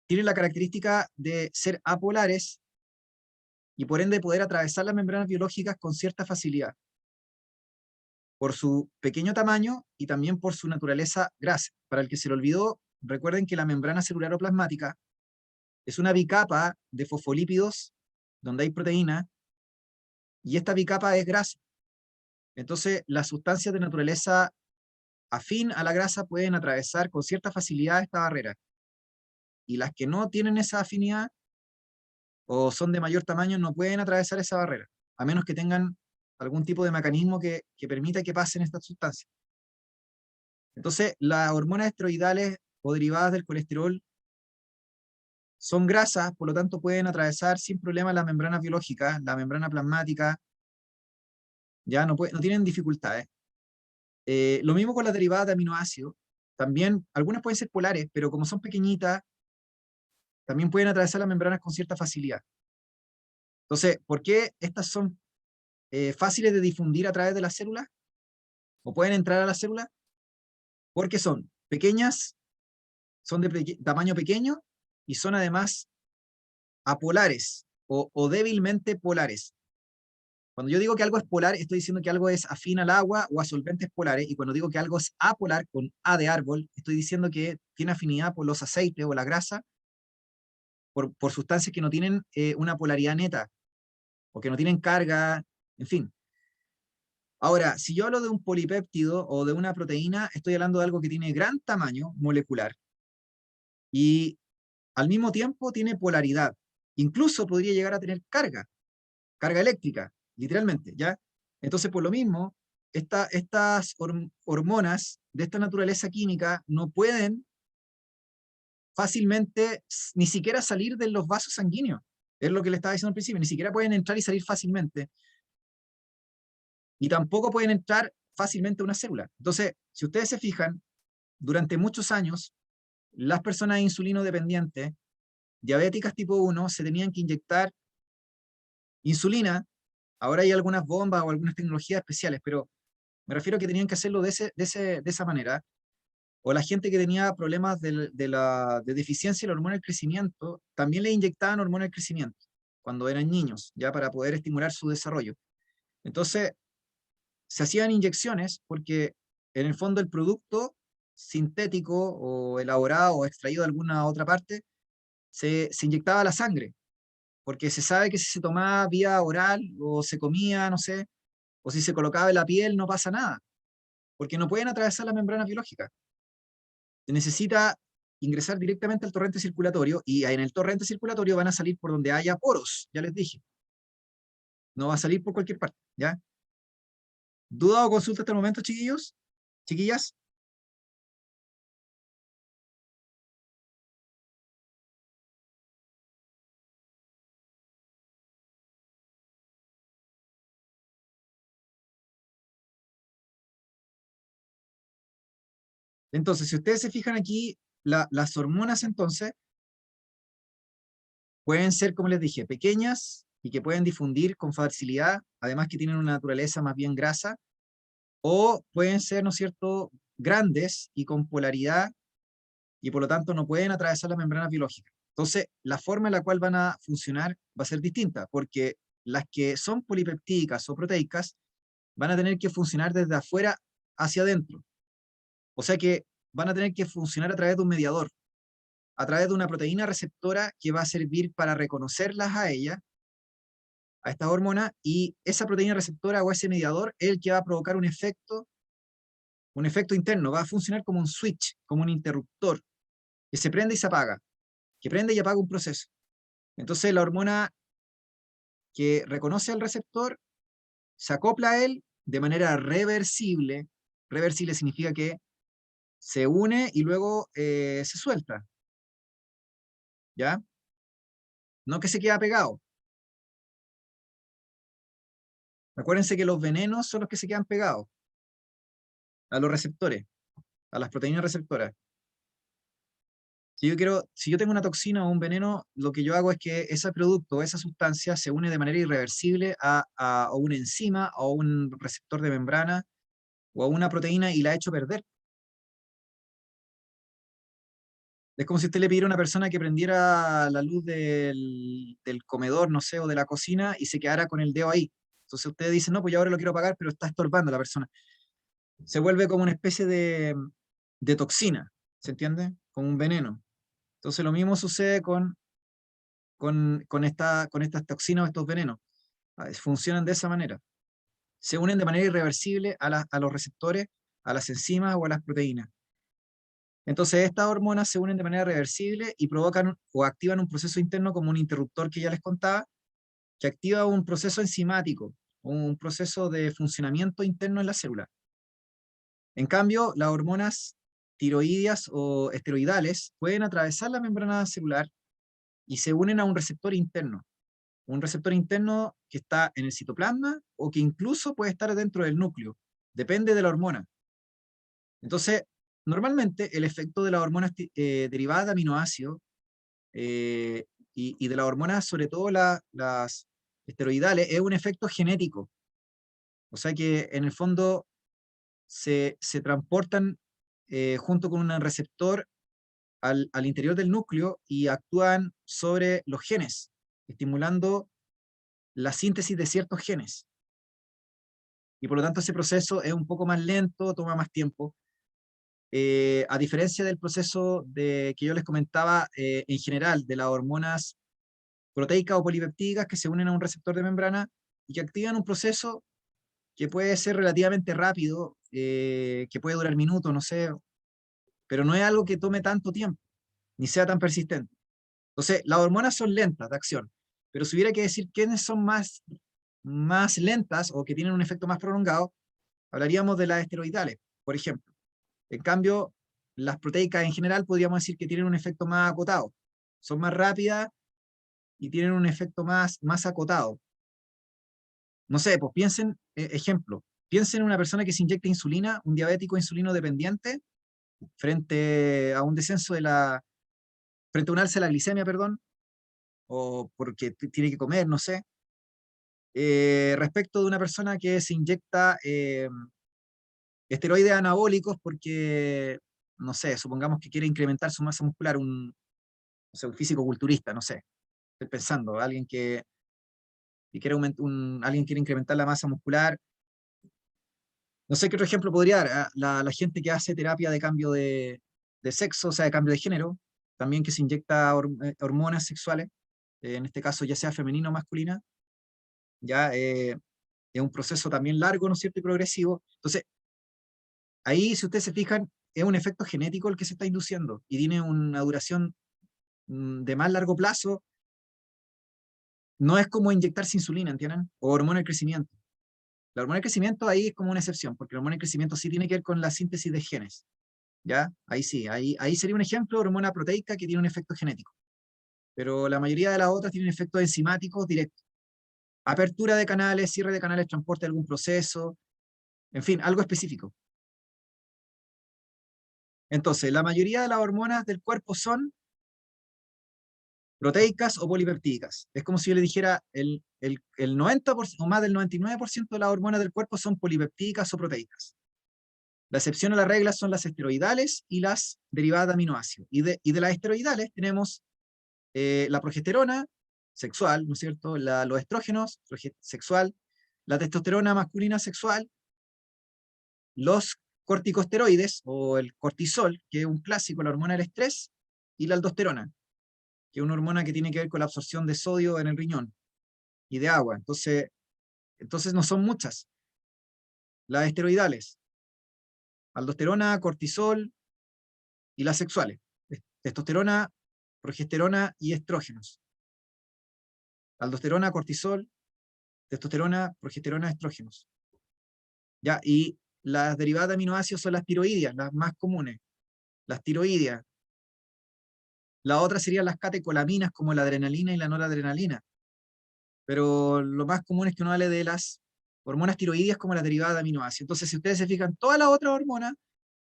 tienen la característica de ser apolares, y por ende poder atravesar las membranas biológicas con cierta facilidad. por su pequeño tamaño y también por su naturaleza grasa. Para el que se le olvidó, recuerden que la membrana celular o plasmática es una bicapa de fosfolípidos donde hay proteína y esta bicapa es grasa. Entonces, las sustancias de naturaleza afín a la grasa pueden atravesar con cierta facilidad esta barrera. Y las que no tienen esa afinidad o son de mayor tamaño no pueden atravesar esa barrera, a menos que tengan algún tipo de mecanismo que permita que pasen estas sustancias. Entonces, las hormonas esteroidales o derivadas del colesterol son grasas, por lo tanto pueden atravesar sin problema las membranas biológicas, la membrana plasmática, ya no tienen dificultades. Lo mismo con las derivadas de aminoácidos, también algunas pueden ser polares, pero como son pequeñitas, también pueden atravesar las membranas con cierta facilidad. Entonces, ¿por qué estas son fáciles de difundir a través de las células? ¿O pueden entrar a las células? Porque son pequeñas, son de tamaño pequeño y son además apolares o débilmente polares. Cuando yo digo que algo es polar, estoy diciendo que algo es afín al agua o a solventes polares, y cuando digo que algo es apolar, con A de árbol, estoy diciendo que tiene afinidad por los aceites o la grasa, por sustancias que no tienen una polaridad neta, o que no tienen carga, en fin. Ahora, si yo hablo de un polipéptido o de una proteína, estoy hablando de algo que tiene gran tamaño molecular, y al mismo tiempo tiene polaridad. Incluso podría llegar a tener carga eléctrica, literalmente, ¿ya? Entonces, por lo mismo, estas hormonas de esta naturaleza química no pueden fácilmente ni siquiera salir de los vasos sanguíneos. Es lo que le estaba diciendo al principio, ni siquiera pueden entrar y salir fácilmente. Y tampoco pueden entrar fácilmente a una célula. Entonces, si ustedes se fijan, durante muchos años, las personas insulino dependientes, diabéticas tipo 1, se tenían que inyectar insulina. Ahora hay algunas bombas o algunas tecnologías especiales, pero me refiero a que tenían que hacerlo de esa manera. O la gente que tenía problemas de deficiencia de la hormona del crecimiento, también le inyectaban hormona del crecimiento cuando eran niños, ya para poder estimular su desarrollo. Entonces, se hacían inyecciones porque en el fondo el producto sintético o elaborado o extraído de alguna otra parte se inyectaba a la sangre, porque se sabe que si se tomaba vía oral o se comía, no sé, o si se colocaba en la piel no pasa nada, porque no pueden atravesar las membranas biológicas. Se necesita ingresar directamente al torrente circulatorio y en el torrente circulatorio van a salir por donde haya poros, ya les dije. No va a salir por cualquier parte, ¿ya? ¿Duda o consulta hasta el momento, chiquillos? ¿Chiquillas? Entonces, si ustedes se fijan aquí, las hormonas entonces pueden ser, como les dije, pequeñas y que pueden difundir con facilidad, además que tienen una naturaleza más bien grasa, o pueden ser, ¿no es cierto?, grandes y con polaridad y por lo tanto no pueden atravesar las membranas biológicas. Entonces, la forma en la cual van a funcionar va a ser distinta, porque las que son polipeptídicas o proteicas van a tener que funcionar desde afuera hacia adentro. O sea que van a tener que funcionar a través de un mediador, a través de una proteína receptora que va a servir para reconocerlas a ella, a esta hormona, y esa proteína receptora o ese mediador es el que va a provocar un efecto interno, va a funcionar como un switch, como un interruptor, que se prende y se apaga, que prende y apaga un proceso. Entonces la hormona que reconoce al receptor se acopla a él de manera reversible. Reversible significa que se une y luego se suelta, ¿ya? No que se queda pegado. Acuérdense que los venenos son los que se quedan pegados a los receptores, a las proteínas receptoras. Si yo tengo una toxina o un veneno, lo que yo hago es que ese producto, esa sustancia, se une de manera irreversible a una enzima o un receptor de membrana o a una proteína y la echo perder. Es como si usted le pidiera a una persona que prendiera la luz del comedor, no sé, o de la cocina y se quedara con el dedo ahí. Entonces usted dice, no, pues yo ahora lo quiero apagar, pero está estorbando a la persona. se vuelve como una especie de toxina, ¿se entiende? Como un veneno. Entonces lo mismo sucede con estas toxinas o estos venenos. Funcionan de esa manera. Se unen de manera irreversible a los receptores, a las enzimas o a las proteínas. Entonces estas hormonas se unen de manera reversible y provocan o activan un proceso interno como un interruptor que ya les contaba, que activa un proceso enzimático, un proceso de funcionamiento interno en la célula. En cambio, las hormonas tiroideas o esteroidales pueden atravesar la membrana celular y se unen a un receptor interno que está en el citoplasma o que incluso puede estar dentro del núcleo, depende de la hormona. Entonces, normalmente el efecto de las hormonas derivadas de aminoácidos y de las hormonas, sobre todo las esteroidales, es un efecto genético. O sea que en el fondo se transportan junto con un receptor al interior del núcleo y actúan sobre los genes, estimulando la síntesis de ciertos genes. Y por lo tanto ese proceso es un poco más lento, toma más tiempo. A diferencia del proceso que yo les comentaba en general, de las hormonas proteicas o polipeptídicas que se unen a un receptor de membrana y que activan un proceso que puede ser relativamente rápido, que puede durar minutos, no sé, pero no es algo que tome tanto tiempo, ni sea tan persistente. Entonces, las hormonas son lentas de acción, pero si hubiera que decir quiénes son más lentas o que tienen un efecto más prolongado, hablaríamos de las esteroidales, por ejemplo. En cambio, las proteicas en general podríamos decir que tienen un efecto más acotado. Son más rápidas y tienen un efecto más acotado. No sé, pues piensen, ejemplo, piensen en una persona que se inyecta insulina, un diabético insulino dependiente, frente a un descenso frente a un alza de la glicemia, perdón, o porque tiene que comer, no sé, respecto de una persona que se inyecta esteroides anabólicos porque, no sé, supongamos que quiere incrementar su masa muscular, no sé, un físico-culturista, no sé, estoy pensando, que quiere alguien quiere incrementar la masa muscular, no sé qué otro ejemplo podría dar, la gente que hace terapia de cambio de sexo, o sea, de cambio de género, también que se inyecta hormonas sexuales, en este caso ya sea femenina o masculina, ya es un proceso también largo, ¿no es cierto?, y progresivo. Entonces, ahí, si ustedes se fijan, es un efecto genético el que se está induciendo y tiene una duración de más largo plazo. No es como inyectarse insulina, ¿entienden? O hormona del crecimiento. La hormona del crecimiento ahí es como una excepción, porque la hormona del crecimiento sí tiene que ver con la síntesis de genes, ¿ya? Ahí sí, ahí sería un ejemplo de hormona proteica que tiene un efecto genético. Pero la mayoría de las otras tienen efectos enzimáticos directos. Apertura de canales, cierre de canales, transporte de algún proceso, en fin, algo específico. Entonces, la mayoría de las hormonas del cuerpo son proteicas o polipeptídicas. Es como si yo le dijera el 90% o más del 99% de las hormonas del cuerpo son polipeptídicas o proteicas. La excepción a la regla son las esteroidales y las derivadas de aminoácidos. Y de las esteroidales tenemos la progesterona sexual, ¿no es cierto? Los estrógenos sexual, la testosterona masculina sexual, los corticosteroides o el cortisol, que es un clásico, la hormona del estrés, y la aldosterona, que es una hormona que tiene que ver con la absorción de sodio en el riñón y de agua. Entonces no son muchas. Las esteroidales, aldosterona, cortisol y las sexuales, testosterona, progesterona y estrógenos. Aldosterona, cortisol, testosterona, progesterona, estrógenos. ¿Ya? Y las derivadas de aminoácidos son las tiroideas, las más comunes. Las tiroideas. La otra serían las catecolaminas como la adrenalina y la noradrenalina. Pero lo más común es que uno hable de las hormonas tiroideas como las derivadas de aminoácidos. Entonces, si ustedes se fijan, todas las otras hormonas,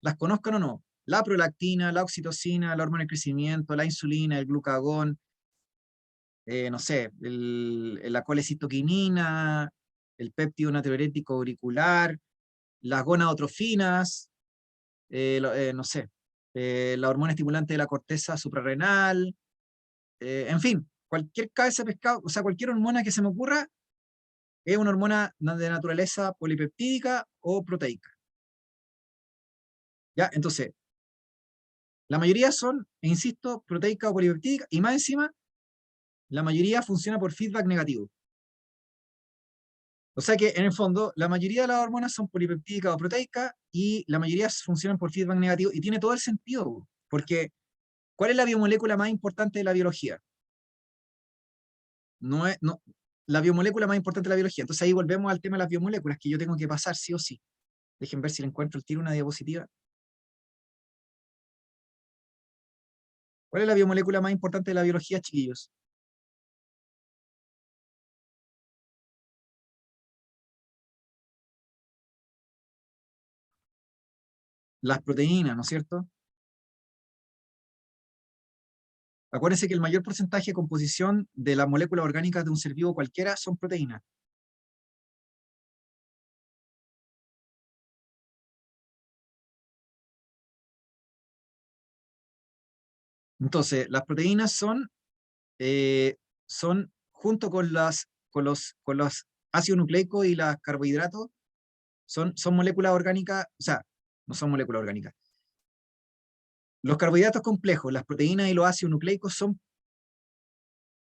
las conozcan o no, la prolactina, la oxitocina, la hormona del crecimiento, la insulina, el glucagón, no sé, la colecitoquinina, el péptido natriurético auricular, las gonadotrofinas, no sé, la hormona estimulante de la corteza suprarrenal, en fin, cualquier cabeza de pescado, o sea, cualquier hormona que se me ocurra, es una hormona de naturaleza polipeptídica o proteica. ¿Ya? Entonces, la mayoría son, insisto, proteica o polipeptídica, y más encima, la mayoría funciona por feedback negativo. O sea que, en el fondo, la mayoría de las hormonas son polipeptídicas o proteicas, y la mayoría funcionan por feedback negativo, y tiene todo el sentido, porque ¿cuál es la biomolécula más importante de la biología? No es, no, la biomolécula más importante de la biología. Entonces ahí volvemos al tema de las biomoléculas, que yo tengo que pasar sí o sí. Dejen ver si le encuentro el tiro una diapositiva. ¿Cuál es la biomolécula más importante de la biología, chiquillos? Las proteínas, ¿no es cierto? Acuérdense que el mayor porcentaje de composición de las moléculas orgánicas de un ser vivo cualquiera son proteínas. Entonces, las proteínas son junto con los ácidos nucleicos y los carbohidratos, son moléculas orgánicas, o sea, no son moléculas orgánicas. Los carbohidratos complejos, las proteínas y los ácidos nucleicos son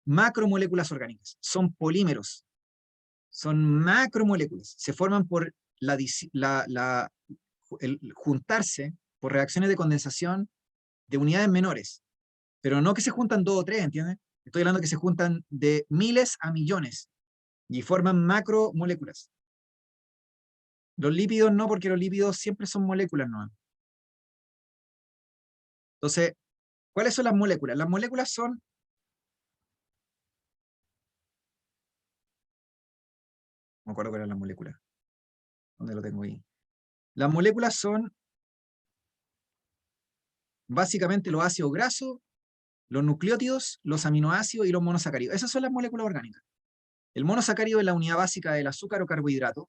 macromoléculas orgánicas, son polímeros, son macromoléculas, se forman por el juntarse por reacciones de condensación de unidades menores, pero no que se juntan dos o tres, ¿entiendes? Estoy hablando que se juntan de miles a millones y forman macromoléculas. Los lípidos no, porque los lípidos siempre son moléculas, ¿no? Entonces, ¿cuáles son las moléculas? Las moléculas son, no me acuerdo cuál era la molécula, ¿dónde lo tengo ahí? Las moléculas son básicamente los ácidos grasos, los nucleótidos, los aminoácidos y los monosacáridos. Esas son las moléculas orgánicas. El monosacárido es la unidad básica del azúcar o carbohidrato.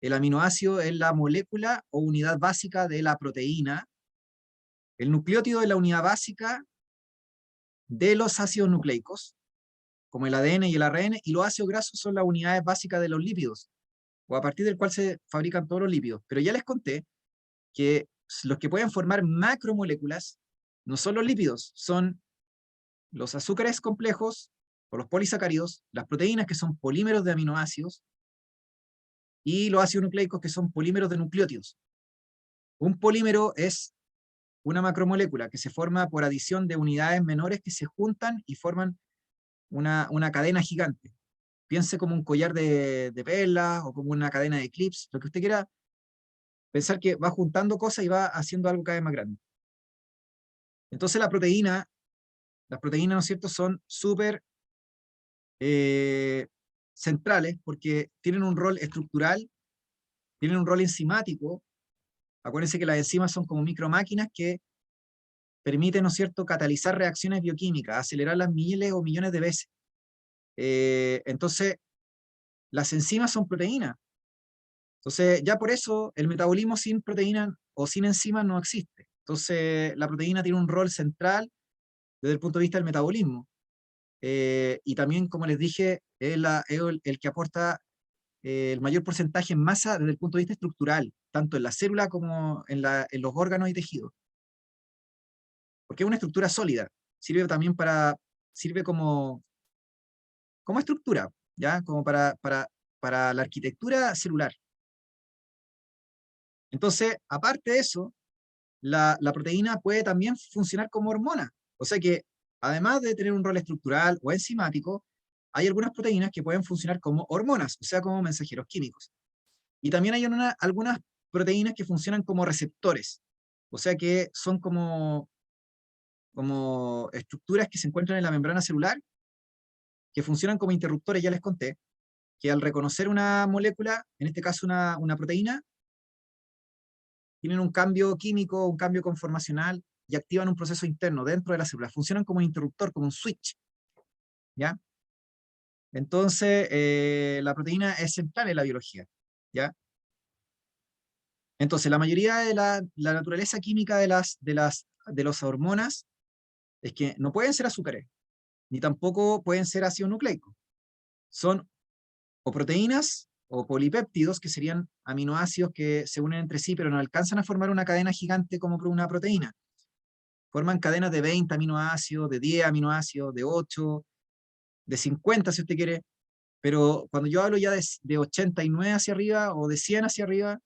El aminoácido es la molécula o unidad básica de la proteína. El nucleótido es la unidad básica de los ácidos nucleicos, como el ADN y el ARN, y los ácidos grasos son las unidades básicas de los lípidos, o a partir del cual se fabrican todos los lípidos. Pero ya les conté que los que pueden formar macromoléculas no son los lípidos, son los azúcares complejos, o los polisacáridos, las proteínas que son polímeros de aminoácidos, y los ácidos nucleicos que son polímeros de nucleótidos. Un polímero es una macromolécula que se forma por adición de unidades menores que se juntan y forman una cadena gigante. Piense como un collar de perlas o como una cadena de clips, lo que usted quiera, pensar que va juntando cosas y va haciendo algo cada vez más grande. Entonces las proteínas, ¿no es cierto?, son súper centrales porque tienen un rol estructural, tienen un rol enzimático. Acuérdense que las enzimas son como micromáquinas que permiten, ¿no es cierto?, catalizar reacciones bioquímicas, acelerarlas miles o millones de veces. Entonces, las enzimas son proteínas. Entonces, ya por eso el metabolismo sin proteína o sin enzimas no existe. Entonces, la proteína tiene un rol central desde el punto de vista del metabolismo. Y también, como les dije, es el que aporta el mayor porcentaje en masa desde el punto de vista estructural, tanto en la célula como en los órganos y tejidos. Porque es una estructura sólida. Sirve también sirve como estructura, ¿ya? Como para la arquitectura celular. Entonces, aparte de eso, la proteína puede también funcionar como hormona. O sea que, además de tener un rol estructural o enzimático, hay algunas proteínas que pueden funcionar como hormonas, o sea, como mensajeros químicos. Y también hay algunas proteínas que funcionan como receptores, o sea que son como estructuras que se encuentran en la membrana celular, que funcionan como interruptores, ya les conté, que al reconocer una molécula, en este caso una proteína, tienen un cambio químico, un cambio conformacional y activan un proceso interno dentro de la célula. Funcionan como un interruptor, como un switch. ¿Ya? Entonces, la proteína es central en la biología. ¿Ya? Entonces, la mayoría de la naturaleza química de las hormonas es que no pueden ser azúcares, ni tampoco pueden ser ácidos nucleicos. Son o proteínas o polipéptidos, que serían aminoácidos que se unen entre sí, pero no alcanzan a formar una cadena gigante como una proteína. Forman cadenas de 20 aminoácidos, de 10 aminoácidos, de 8, de 50 si usted quiere, pero cuando yo hablo ya de 89 hacia arriba o de 100 hacia arriba,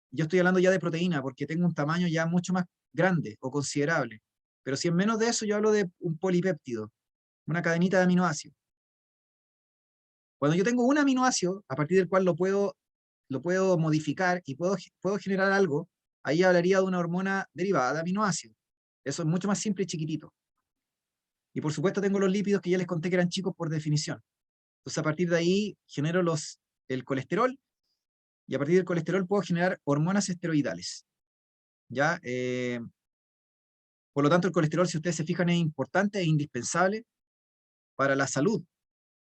yo estoy hablando ya de proteína, porque tengo un tamaño ya mucho más grande o considerable. Pero si en menos de eso, yo hablo de un polipéptido, una cadenita de aminoácidos. Cuando yo tengo un aminoácido, a partir del cual lo puedo modificar y puedo generar algo, ahí hablaría de una hormona derivada de aminoácidos. Eso es mucho más simple y chiquitito. Y por supuesto tengo los lípidos que ya les conté que eran chicos por definición. Entonces a partir de ahí genero el colesterol, y a partir del colesterol puedo generar hormonas esteroidales. ¿Ya? Por lo tanto, el colesterol, si ustedes se fijan, es importante e indispensable para la salud,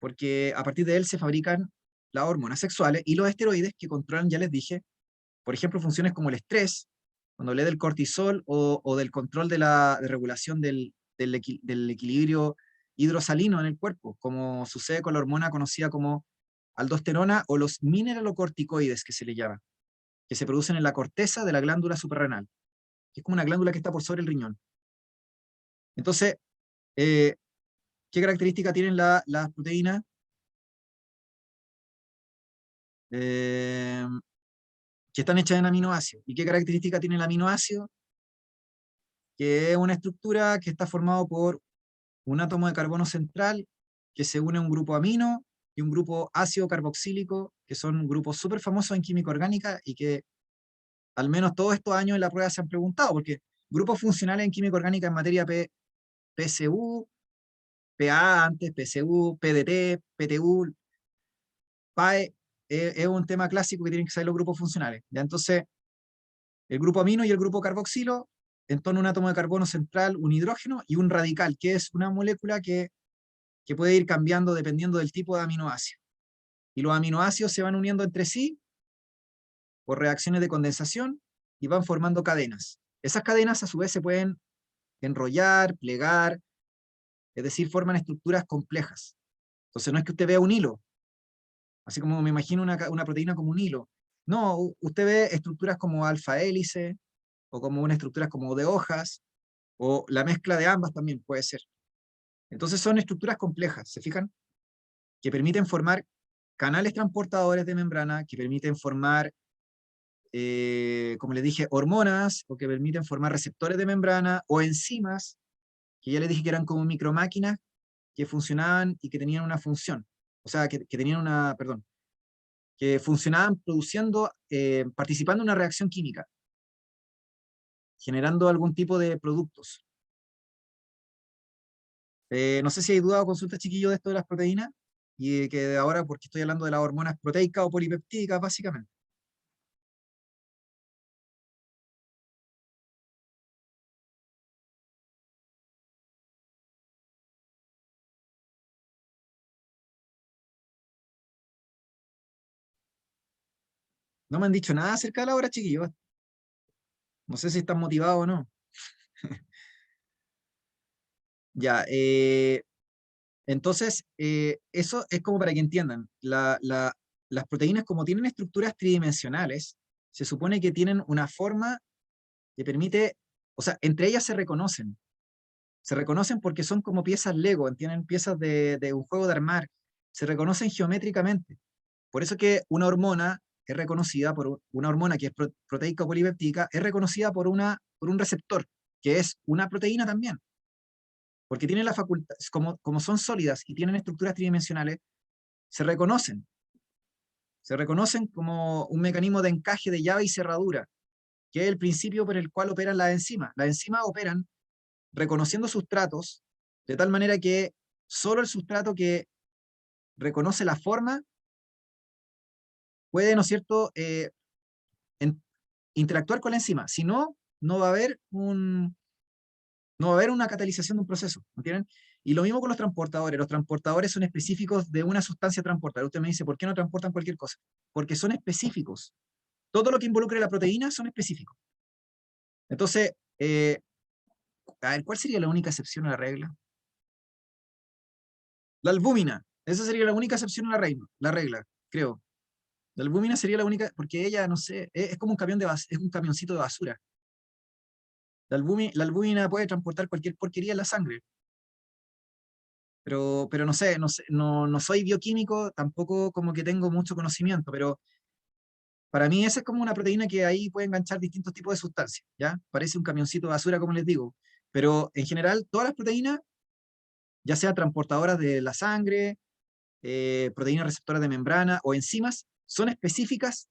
porque a partir de él se fabrican las hormonas sexuales y los esteroides que controlan, ya les dije, por ejemplo, funciones como el estrés, cuando hablé del cortisol o del control de regulación del equilibrio hidrosalino en el cuerpo, como sucede con la hormona conocida como aldosterona o los mineralocorticoides que se le llama, que se producen en la corteza de la glándula suprarrenal, que es como una glándula que está por sobre el riñón. Entonces, ¿qué característica tienen las proteínas? Eh, que están hechas en aminoácidos. ¿Y qué característica tiene el aminoácido? Que es una estructura que está formado por un átomo de carbono central que se une a un grupo amino y un grupo ácido carboxílico, que son grupos súper famosos en química orgánica y que al menos todos estos años en la prueba se han preguntado, porque grupos funcionales en química orgánica en materia PCU, PA antes, PCU, PDT, PTU, PAE, es un tema clásico que tienen que saber los grupos funcionales. ¿Ya? Entonces, el grupo amino y el grupo carboxilo, en torno a un átomo de carbono central, un hidrógeno y un radical, que es una molécula que puede ir cambiando dependiendo del tipo de aminoácido. Y los aminoácidos se van uniendo entre sí por reacciones de condensación y van formando cadenas. Esas cadenas a su vez se pueden enrollar, plegar, es decir, forman estructuras complejas. Entonces no es que usted vea un hilo, así como me imagino una proteína como un hilo. No, usted ve estructuras como alfa hélice, o como una estructura como de hojas, o la mezcla de ambas también puede ser. Entonces son estructuras complejas, ¿se fijan? Que permiten formar canales transportadores de membrana, que permiten formar, como les dije, hormonas, o que permiten formar receptores de membrana, o enzimas, que ya les dije que eran como micromáquinas que funcionaban y que tenían una función. O sea, que tenían una, perdón, que funcionaban produciendo, participando en una reacción química, generando algún tipo de productos. No sé si hay duda o consulta, chiquillo, de esto de las proteínas, y que de ahora, porque estoy hablando de las hormonas proteicas o polipeptídicas, básicamente. No me han dicho nada acerca de la hora, chiquillos. No sé si están motivados o no. Ya, entonces, eso es como para que entiendan. Las proteínas, como tienen estructuras tridimensionales, se supone que tienen una forma que permite, o sea, entre ellas se reconocen. Se reconocen porque son como piezas Lego, tienen piezas de un juego de armar. Se reconocen geométricamente. Por eso que una hormona es reconocida una hormona que es proteica o polipeptídica, es reconocida por un receptor, que es una proteína también. Porque tienen la facultad, como son sólidas y tienen estructuras tridimensionales, se reconocen. Se reconocen como un mecanismo de encaje de llave y cerradura, que es el principio por el cual operan las enzimas. Las enzimas operan reconociendo sustratos, de tal manera que solo el sustrato que reconoce la forma puede, ¿no es cierto?, en- interactuar con la enzima. Si no, no va a haber una catalización de un proceso, ¿entienden? Y lo mismo con los transportadores. Los transportadores son específicos de una sustancia transportadora. Usted me dice, ¿por qué no transportan cualquier cosa? Porque son específicos. Todo lo que involucre la proteína son específicos. Entonces, a ver, ¿cuál sería la única excepción a la regla? La albúmina. Esa sería la única excepción a la regla, creo. La albúmina sería la única, porque ella, no sé, es como un camión es un camioncito de basura. La albúmina puede transportar cualquier porquería en la sangre, pero no sé, no soy bioquímico, tampoco como que tengo mucho conocimiento, pero para mí esa es como una proteína que ahí puede enganchar distintos tipos de sustancias, ¿ya? Parece un camioncito de basura, como les digo, pero en general todas las proteínas, ya sea transportadoras de la sangre, proteínas receptoras de membrana o enzimas, son específicas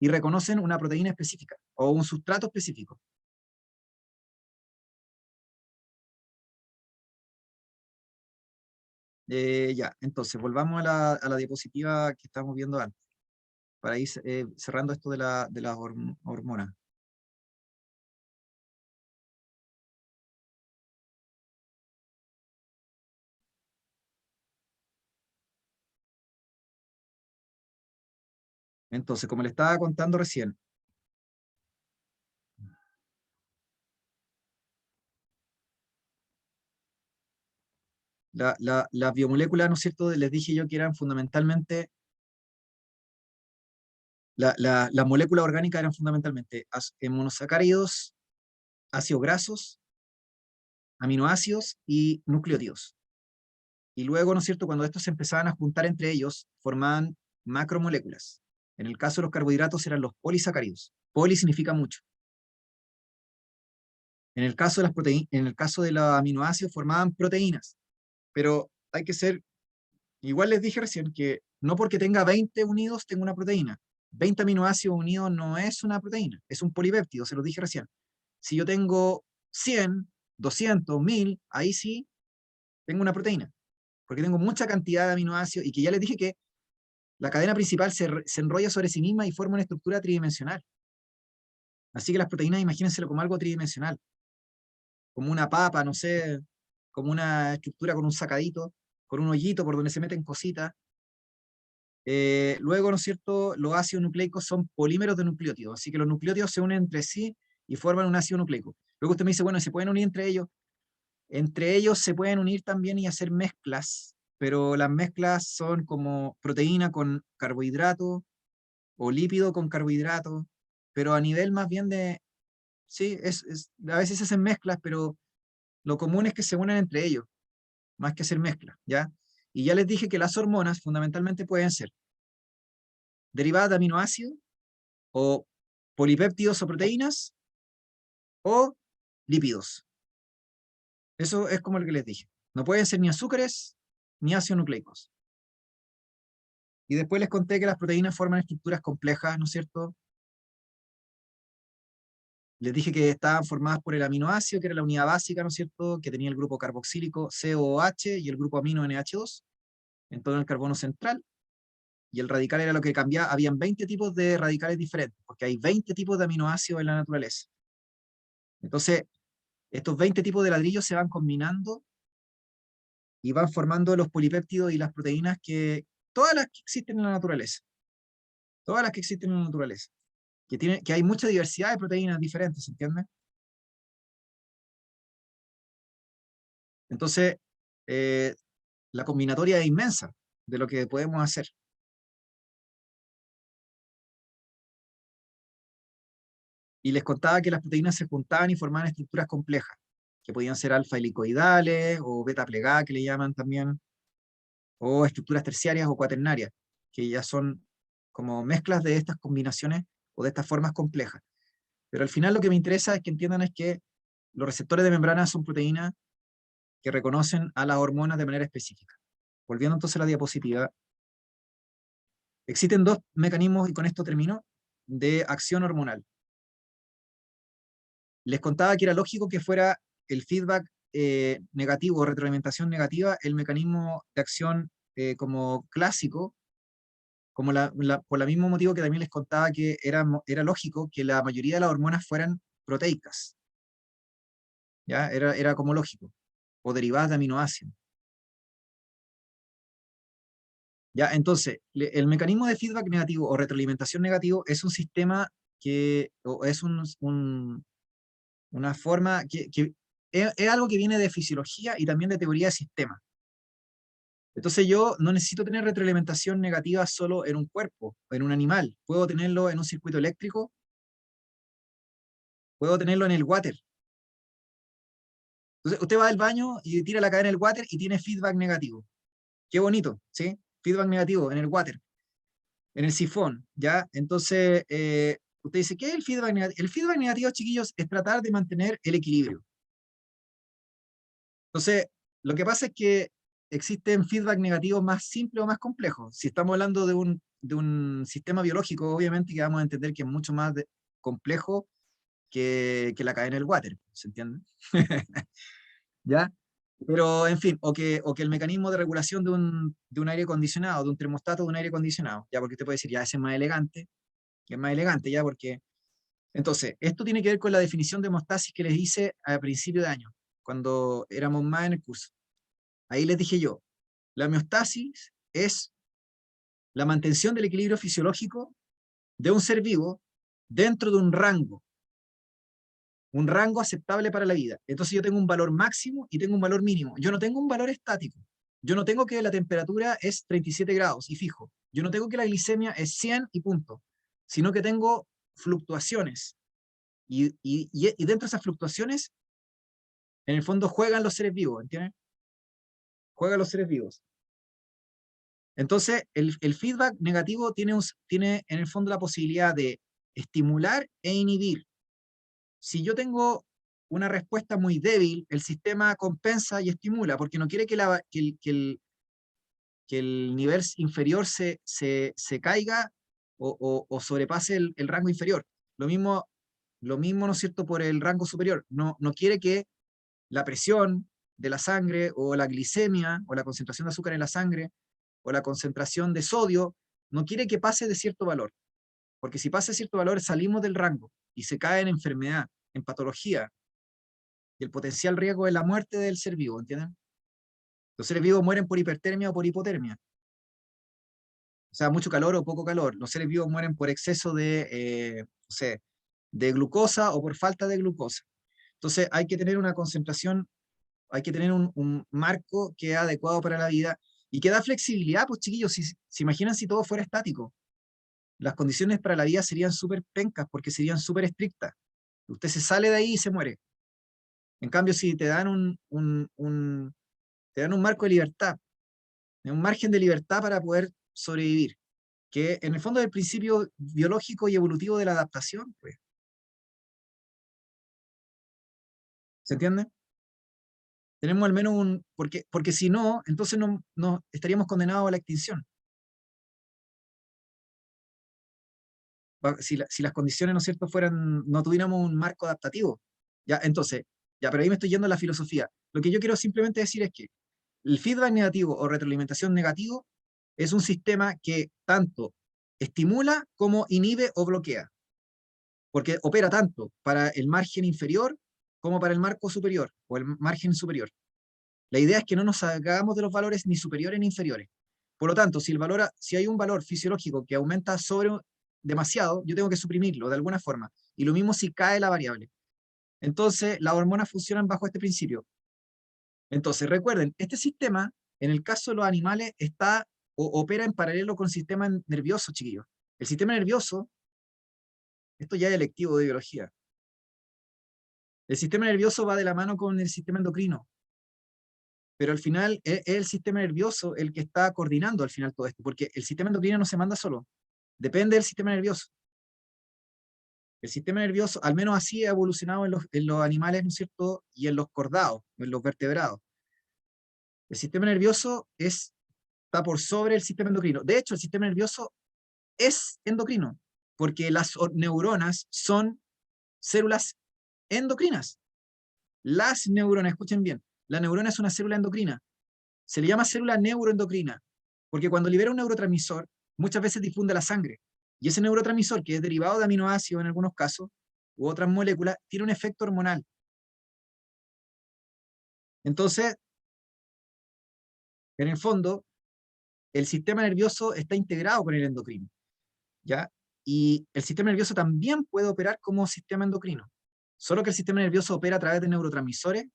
y reconocen una proteína específica o un sustrato específico. Ya, entonces volvamos a la diapositiva que estábamos viendo antes, para ir cerrando esto de las hormonas. Entonces, como le estaba contando recién, las biomoléculas, ¿no es cierto? Les dije yo que eran fundamentalmente, las moléculas orgánicas eran fundamentalmente monosacáridos, ácidos grasos, aminoácidos y nucleótidos. Y luego, ¿no es cierto?, cuando estos se empezaban a juntar entre ellos, formaban macromoléculas. En el caso de los carbohidratos eran los polisacáridos. Poli significa mucho. En el caso de en el caso de los aminoácidos formaban proteínas. Pero hay que ser, igual les dije recién, que no porque tenga 20 unidos tenga una proteína. 20 aminoácidos unidos no es una proteína, es un polipéptido, se lo dije recién. Si yo tengo 100, 200, 1000, ahí sí tengo una proteína, porque tengo mucha cantidad de aminoácidos y que ya les dije que la cadena principal se enrolla sobre sí misma y forma una estructura tridimensional. Así que las proteínas, imagínenselo como algo tridimensional, como una papa, no sé, como una estructura con un sacadito, con un hoyito por donde se meten cositas. Luego, ¿no es cierto?, los ácidos nucleicos son polímeros de nucleótidos, así que los nucleótidos se unen entre sí y forman un ácido nucleico. Luego usted me dice, bueno, ¿se pueden unir entre ellos? Entre ellos se pueden unir también y hacer mezclas, pero las mezclas son como proteína con carbohidrato o lípido con carbohidrato, pero a nivel más bien de, sí, a veces se hacen mezclas, pero lo común es que se unen entre ellos, más que hacer mezclas, ¿ya? Y ya les dije que las hormonas fundamentalmente pueden ser derivadas de aminoácidos, o polipéptidos o proteínas, o lípidos. Eso es como lo que les dije. No pueden ser ni azúcares ni ácidos nucleicos. Y después les conté que las proteínas forman estructuras complejas, ¿no es cierto? Les dije que estaban formadas por el aminoácido, que era la unidad básica, ¿no es cierto? Que tenía el grupo carboxílico COOH y el grupo amino NH2 en todo el carbono central. Y el radical era lo que cambiaba. Habían 20 tipos de radicales diferentes, porque hay 20 tipos de aminoácidos en la naturaleza. Entonces, estos 20 tipos de ladrillos se van combinando y van formando los polipéptidos y las proteínas todas las que existen en la naturaleza, todas las que existen en la naturaleza, que hay mucha diversidad de proteínas diferentes, ¿entiendes? Entonces, eh, la combinatoria es inmensa de lo que podemos hacer. Y les contaba que las proteínas se juntaban y formaban estructuras complejas, que podían ser alfa helicoidales o beta plegada, que le llaman también, o estructuras terciarias o cuaternarias, que ya son como mezclas de estas combinaciones o de estas formas complejas. Pero al final lo que me interesa es que entiendan es que los receptores de membrana son proteínas que reconocen a las hormonas de manera específica. Volviendo entonces a la diapositiva, existen dos mecanismos, y con esto termino, de acción hormonal. Les contaba que era lógico que fuera el feedback negativo o retroalimentación negativa el mecanismo de acción como clásico, como por el mismo motivo que también les contaba que era lógico que la mayoría de las hormonas fueran proteicas, ¿ya? Era como lógico, o derivadas de aminoácidos. ¿Ya? Entonces, el mecanismo de feedback negativo o retroalimentación negativo es un sistema o es una forma que es algo que viene de fisiología y también de teoría de sistemas. Entonces yo no necesito tener retroalimentación negativa solo en un cuerpo, en un animal. Puedo tenerlo en un circuito eléctrico, puedo tenerlo en el water. Entonces usted va al baño y tira la cadena del water y tiene feedback negativo. Qué bonito, ¿sí? Feedback negativo en el water, en el sifón, ¿ya? Entonces, usted dice, ¿qué es el feedback negativo? El feedback negativo, chiquillos, es tratar de mantener el equilibrio. Entonces, lo que pasa es que existen feedback negativos más simples o más complejos. Si estamos hablando de un sistema biológico, obviamente que vamos a entender que es mucho más complejo que la cadena del water, ¿se entiende? ¿Ya? Pero, en fin, o que el mecanismo de regulación de un aire acondicionado, de un termostato de un aire acondicionado, ya porque usted puede decir, ya, ese es más elegante, que es más elegante, ya, porque... Entonces, esto tiene que ver con la definición de homeostasis que les hice a principio de año, cuando éramos más en el curso. Ahí les dije yo, la homeostasis es la mantención del equilibrio fisiológico de un ser vivo dentro de un rango aceptable para la vida. Entonces yo tengo un valor máximo y tengo un valor mínimo. Yo no tengo un valor estático. Yo no tengo que la temperatura es 37 grados y fijo. Yo no tengo que la glicemia es 100 y punto. Sino que tengo fluctuaciones. Y dentro de esas fluctuaciones, en el fondo juegan los seres vivos, ¿entiendes? Juegan los seres vivos. Entonces, el feedback negativo tiene en el fondo la posibilidad de estimular e inhibir. Si yo tengo una respuesta muy débil, el sistema compensa y estimula, porque no quiere que el nivel inferior se caiga o sobrepase el rango inferior. Lo mismo, ¿no es cierto?, por el rango superior. No quiere que la presión de la sangre o la glicemia o la concentración de azúcar en la sangre o la concentración de sodio, no quiere que pase de cierto valor. Porque si pasa de cierto valor salimos del rango y se cae en enfermedad, en patología, y el potencial riesgo es la muerte del ser vivo, ¿entienden? Los seres vivos mueren por hipertermia o por hipotermia. O sea, mucho calor o poco calor. Los seres vivos mueren por exceso no sé, de glucosa o por falta de glucosa. Entonces hay que tener una concentración, hay que tener un marco que es adecuado para la vida y que da flexibilidad, pues chiquillos, si se imaginan si todo fuera estático, las condiciones para la vida serían súper pencas porque serían súper estrictas. Usted se sale de ahí y se muere. En cambio, si te dan un marco de libertad, un margen de libertad para poder sobrevivir, que en el fondo es el principio biológico y evolutivo de la adaptación, pues. ¿Se entiende? Tenemos al menos porque si no, entonces no estaríamos condenados a la extinción. Si las condiciones, ¿no es cierto?, no tuviéramos un marco adaptativo. Ya, entonces, ya, pero ahí me estoy yendo a la filosofía. Lo que yo quiero simplemente decir es que el feedback negativo o retroalimentación negativo es un sistema que tanto estimula como inhibe o bloquea, porque opera tanto para el margen inferior como para el marco superior o el margen superior. La idea es que no nos hagamos de los valores ni superiores ni inferiores. Por lo tanto, si hay un valor fisiológico que aumenta sobre demasiado, yo tengo que suprimirlo de alguna forma. Y lo mismo si cae la variable. Entonces, las hormonas funcionan bajo este principio. Entonces, recuerden, este sistema, en el caso de los animales, opera en paralelo con el sistema nervioso, chiquillos. El sistema nervioso, esto ya es electivo de biología. El sistema nervioso va de la mano con el sistema endocrino. Pero al final es el sistema nervioso el que está coordinando al final todo esto, porque el sistema endocrino no se manda solo, depende del sistema nervioso. El sistema nervioso, al menos así ha evolucionado en los animales, ¿no es cierto?, y en los cordados, en los vertebrados. El sistema nervioso está por sobre el sistema endocrino. De hecho, el sistema nervioso es endocrino, porque las neuronas son células endocrinas. Las neuronas, escuchen bien, la neurona es una célula endocrina. Se le llama célula neuroendocrina, porque cuando libera un neurotransmisor, muchas veces difunde la sangre. Y ese neurotransmisor, que es derivado de aminoácidos en algunos casos, u otras moléculas, tiene un efecto hormonal. Entonces, en el fondo, el sistema nervioso está integrado con el endocrino, ¿ya? Y el sistema nervioso también puede operar como sistema endocrino, solo que el sistema nervioso opera a través de neurotransmisores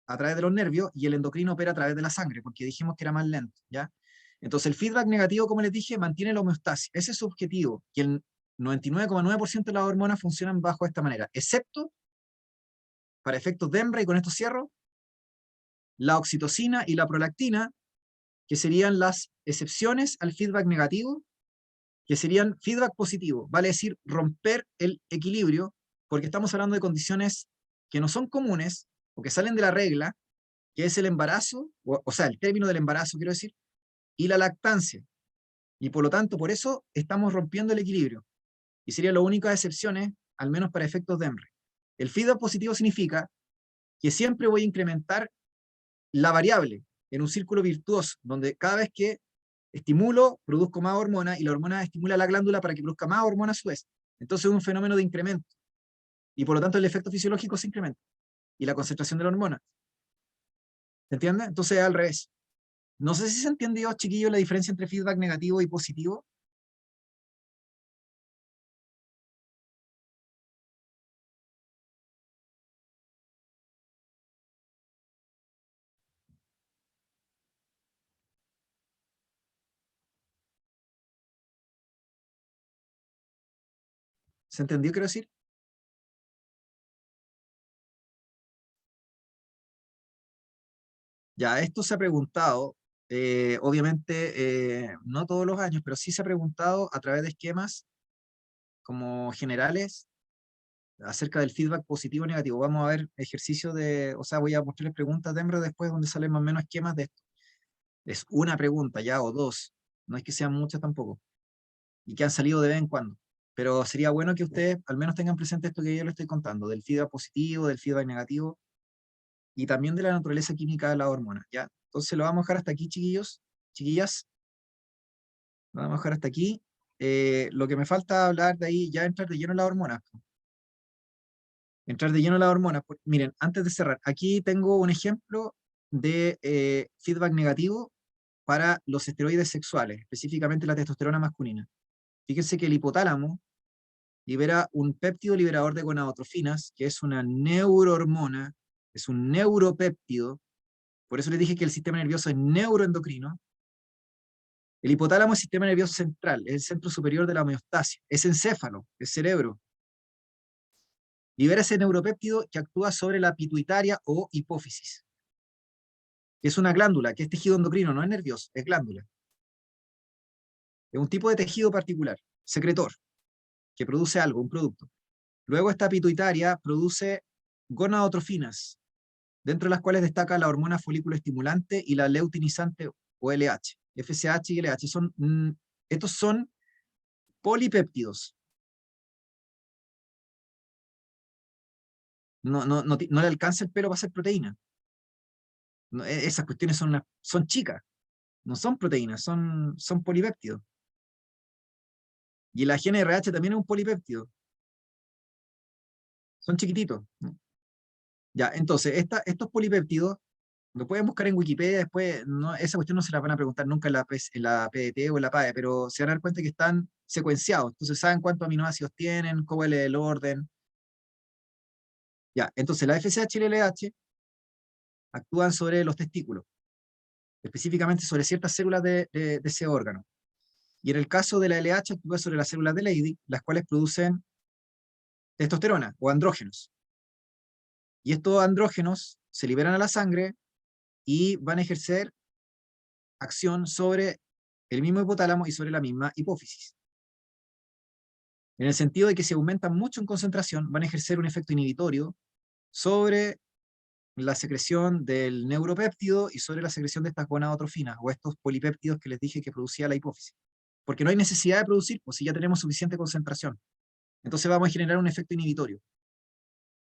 a través de los nervios y el endocrino opera a través de la sangre, porque dijimos que era más lento, ¿ya? Entonces el feedback negativo, como les dije, mantiene la homeostasis. Ese es su objetivo, que el 99,9% de las hormonas funcionan bajo esta manera, excepto, para efectos de hembra, y con esto cierro, la oxitocina y la prolactina, que serían las excepciones al feedback negativo, que serían feedback positivo, vale decir, romper el equilibrio, porque estamos hablando de condiciones que no son comunes, o que salen de la regla, que es el embarazo, o sea, el término del embarazo, quiero decir, y la lactancia. Y por lo tanto, por eso estamos rompiendo el equilibrio. Y serían las únicas excepciones, al menos para efectos de hembra. El feedback positivo significa que siempre voy a incrementar la variable en un círculo virtuoso, donde cada vez que estimulo, produzco más hormona, y la hormona estimula la glándula para que produzca más hormona a su vez. Entonces es un fenómeno de incremento. Y por lo tanto el efecto fisiológico se incrementa. Y la concentración de la hormona. ¿Se entiende? Entonces es al revés. No sé si se entendió, chiquillos, la diferencia entre feedback negativo y positivo. ¿Se entendió, quiero decir? Ya, esto se ha preguntado, obviamente, no todos los años, pero sí se ha preguntado a través de esquemas como generales acerca del feedback positivo o negativo. Vamos a ver ejercicios de, o sea, voy a mostrarles preguntas de Embro después donde salen más o menos esquemas de esto. Es una pregunta ya o dos, no es que sean muchas tampoco, y que han salido de vez en cuando. Pero sería bueno que ustedes al menos tengan presente esto que yo les estoy contando, del feedback positivo, del feedback negativo, y también de la naturaleza química de las hormonas, ¿ya? Entonces lo vamos a dejar hasta aquí, chiquillos, chiquillas, lo vamos a dejar hasta aquí. Lo que me falta hablar de ahí, ya entrar de lleno en las hormonas. Entrar de lleno en las hormonas. Miren, antes de cerrar, aquí tengo un ejemplo de feedback negativo para los esteroides sexuales, específicamente la testosterona masculina. Fíjense que el hipotálamo libera un péptido liberador de gonadotrofinas, que es una neurohormona, es un neuropéptido, por eso les dije que el sistema nervioso es neuroendocrino. El hipotálamo es el sistema nervioso central, es el centro superior de la homeostasia, es encéfalo, es cerebro. Libera ese neuropéptido que actúa sobre la pituitaria o hipófisis, que es una glándula, que es tejido endocrino, no es nervioso, es glándula. Es un tipo de tejido particular, secretor, que produce algo, un producto. Luego esta pituitaria produce gonadotrofinas, dentro de las cuales destaca la hormona folículo estimulante y la leutinizante o LH. FSH y LH estos son polipéptidos. No le alcanza el pelo para hacer proteína. No, esas cuestiones son chicas, no son proteínas, son polipéptidos. Y la GNRH también es un polipéptido, son chiquititos, ¿no? Ya, entonces, estos polipéptidos lo pueden buscar en Wikipedia después, no, esa cuestión no se la van a preguntar nunca en la PDT o en la PAE, pero se van a dar cuenta que están secuenciados, entonces saben cuántos aminoácidos tienen, cómo es el orden. Ya, entonces la FSH y la LH actúan sobre los testículos, específicamente sobre ciertas células de ese órgano. Y en el caso de la LH actúa sobre las células de Leydig, las cuales producen testosterona o andrógenos. Y estos andrógenos se liberan a la sangre y van a ejercer acción sobre el mismo hipotálamo y sobre la misma hipófisis. En el sentido de que si aumentan mucho en concentración, van a ejercer un efecto inhibitorio sobre la secreción del neuropéptido y sobre la secreción de estas gonadotrofinas o estos polipéptidos que les dije que producía la hipófisis. Porque no hay necesidad de producir, pues si ya tenemos suficiente concentración. Entonces vamos a generar un efecto inhibitorio.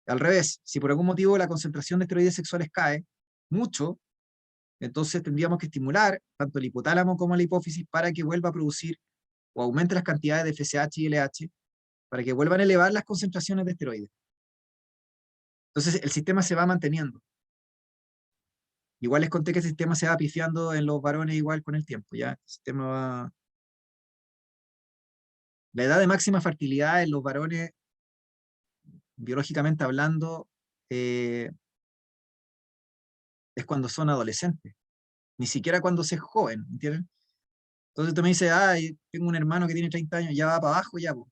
Al revés, si por algún motivo la concentración de esteroides sexuales cae mucho, entonces tendríamos que estimular tanto el hipotálamo como la hipófisis para que vuelva a producir o aumente las cantidades de FSH y LH para que vuelvan a elevar las concentraciones de esteroides. Entonces el sistema se va manteniendo. Igual les conté que el sistema se va pifiando en los varones igual con el tiempo, ¿ya? El sistema va... La edad de máxima fertilidad en los varones, biológicamente hablando, es cuando son adolescentes, ni siquiera cuando se es joven, ¿entiendes? Entonces tú me dices, ay, tengo un hermano que tiene 30 años, ya va para abajo, ya, po.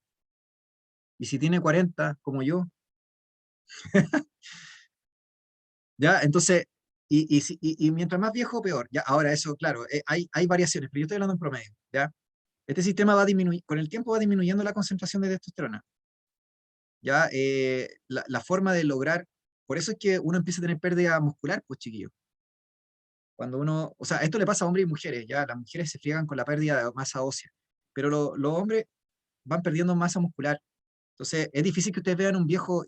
Y si tiene 40, como yo, ya, entonces, y mientras más viejo, peor. Ya, ahora eso, claro, hay variaciones, pero yo estoy hablando en promedio, ¿ya? Este sistema va a disminuir, con el tiempo va disminuyendo la concentración de testosterona, ¿ya? La forma de lograr, por eso es que uno empieza a tener pérdida muscular, pues chiquillo. Cuando uno, o sea, esto le pasa a hombres y mujeres, ¿ya? Las mujeres se friegan con la pérdida de masa ósea, pero los hombres van perdiendo masa muscular. Entonces, es difícil que ustedes vean un viejo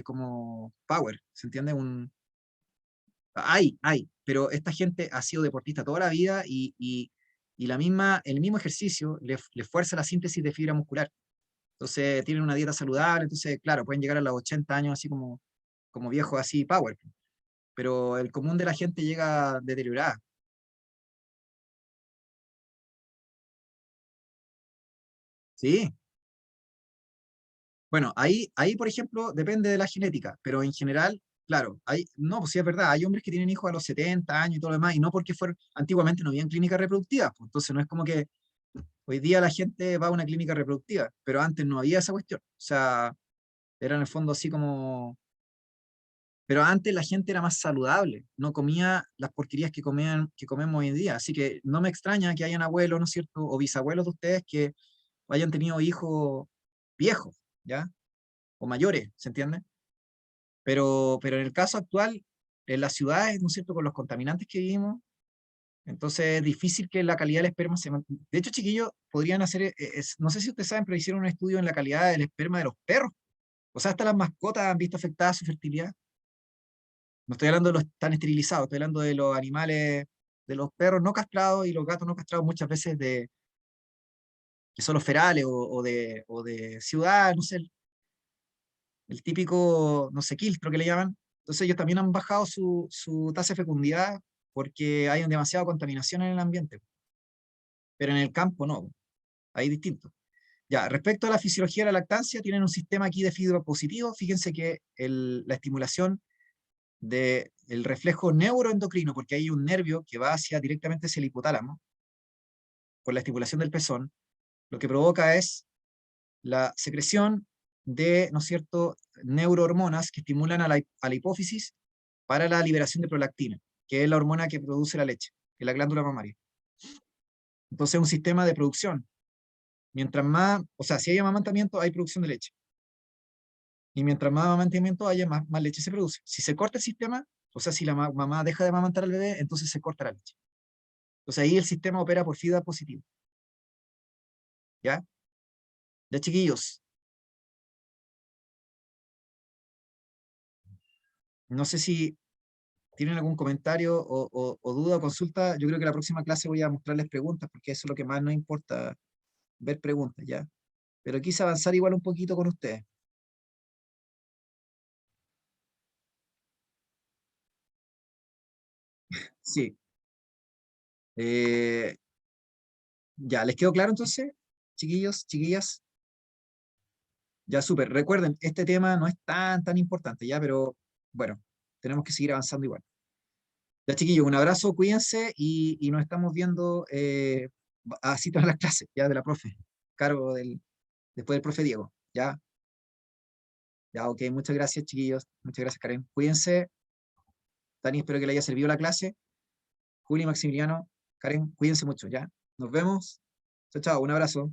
como power, ¿se entiende? Pero esta gente ha sido deportista toda la vida y el mismo ejercicio le fuerza la síntesis de fibra muscular. Entonces, tienen una dieta saludable, entonces, claro, pueden llegar a los 80 años así como viejos así power, pero el común de la gente llega deteriorada. Sí, bueno, ahí, por ejemplo, depende de la genética, pero en general, claro, no, pues sí es verdad, hay hombres que tienen hijos a los 70 años y todo lo demás, y no porque antiguamente no habían clínicas reproductivas, pues, entonces no es como que hoy día la gente va a una clínica reproductiva, pero antes no había esa cuestión, o sea, era en el fondo así como, pero antes la gente era más saludable, no comía las porquerías que comemos hoy en día, así que no me extraña que hayan abuelos, ¿no es cierto?, o bisabuelos de ustedes que hayan tenido hijos viejos, ¿ya? O mayores, ¿se entiende? Pero en el caso actual, en las ciudades, ¿no es cierto?, con los contaminantes que vivimos, entonces es difícil que la calidad del esperma se mantenga. De hecho, chiquillos, podrían hacer, no sé si ustedes saben, pero hicieron un estudio en la calidad del esperma de los perros. O sea, hasta las mascotas han visto afectada su fertilidad. No estoy hablando de los tan esterilizados, estoy hablando de los animales, de los perros no castrados y los gatos no castrados muchas veces que son los ferales o de ciudad, no sé, el típico, no sé, quiltro que le llaman. Entonces ellos también han bajado su tasa de fecundidad porque hay demasiada contaminación en el ambiente, pero en el campo no, hay distinto. Ya, respecto a la fisiología de la lactancia, tienen un sistema aquí de fibra positivo. Fíjense que la estimulación del reflejo neuroendocrino, porque hay un nervio que va directamente hacia el hipotálamo, por la estimulación del pezón, lo que provoca es la secreción de, ¿no es cierto?, neurohormonas que estimulan a la hipófisis para la liberación de prolactina, que es la hormona que produce la leche, que es la glándula mamaria. Entonces es un sistema de producción. Mientras más, o sea, si hay amamantamiento, hay producción de leche. Y mientras más amamantamiento haya, más leche se produce. Si se corta el sistema, o sea, si la mamá deja de amamantar al bebé, entonces se corta la leche. Entonces ahí el sistema opera por feedback positivo. ¿Ya? Ya, chiquillos. No sé si tienen algún comentario o duda o consulta. Yo creo que la próxima clase voy a mostrarles preguntas, porque eso es lo que más nos importa, ver preguntas, ¿ya? Pero quise avanzar igual un poquito con ustedes. Sí. Eh, ya, ¿les quedó claro entonces, chiquillos, chiquillas? Ya, súper. Recuerden, este tema no es tan importante, ya, pero bueno, tenemos que seguir avanzando igual. Ya, chiquillos, un abrazo, cuídense y nos estamos viendo así todas las clases, ya, de la profe, cargo después del profe Diego, ya. Ya, ok, muchas gracias, chiquillos. Muchas gracias, Karen. Cuídense. Dani, espero que le haya servido la clase. Juli, Maximiliano, Karen, cuídense mucho, ¿ya? Nos vemos. Chao, chao, un abrazo.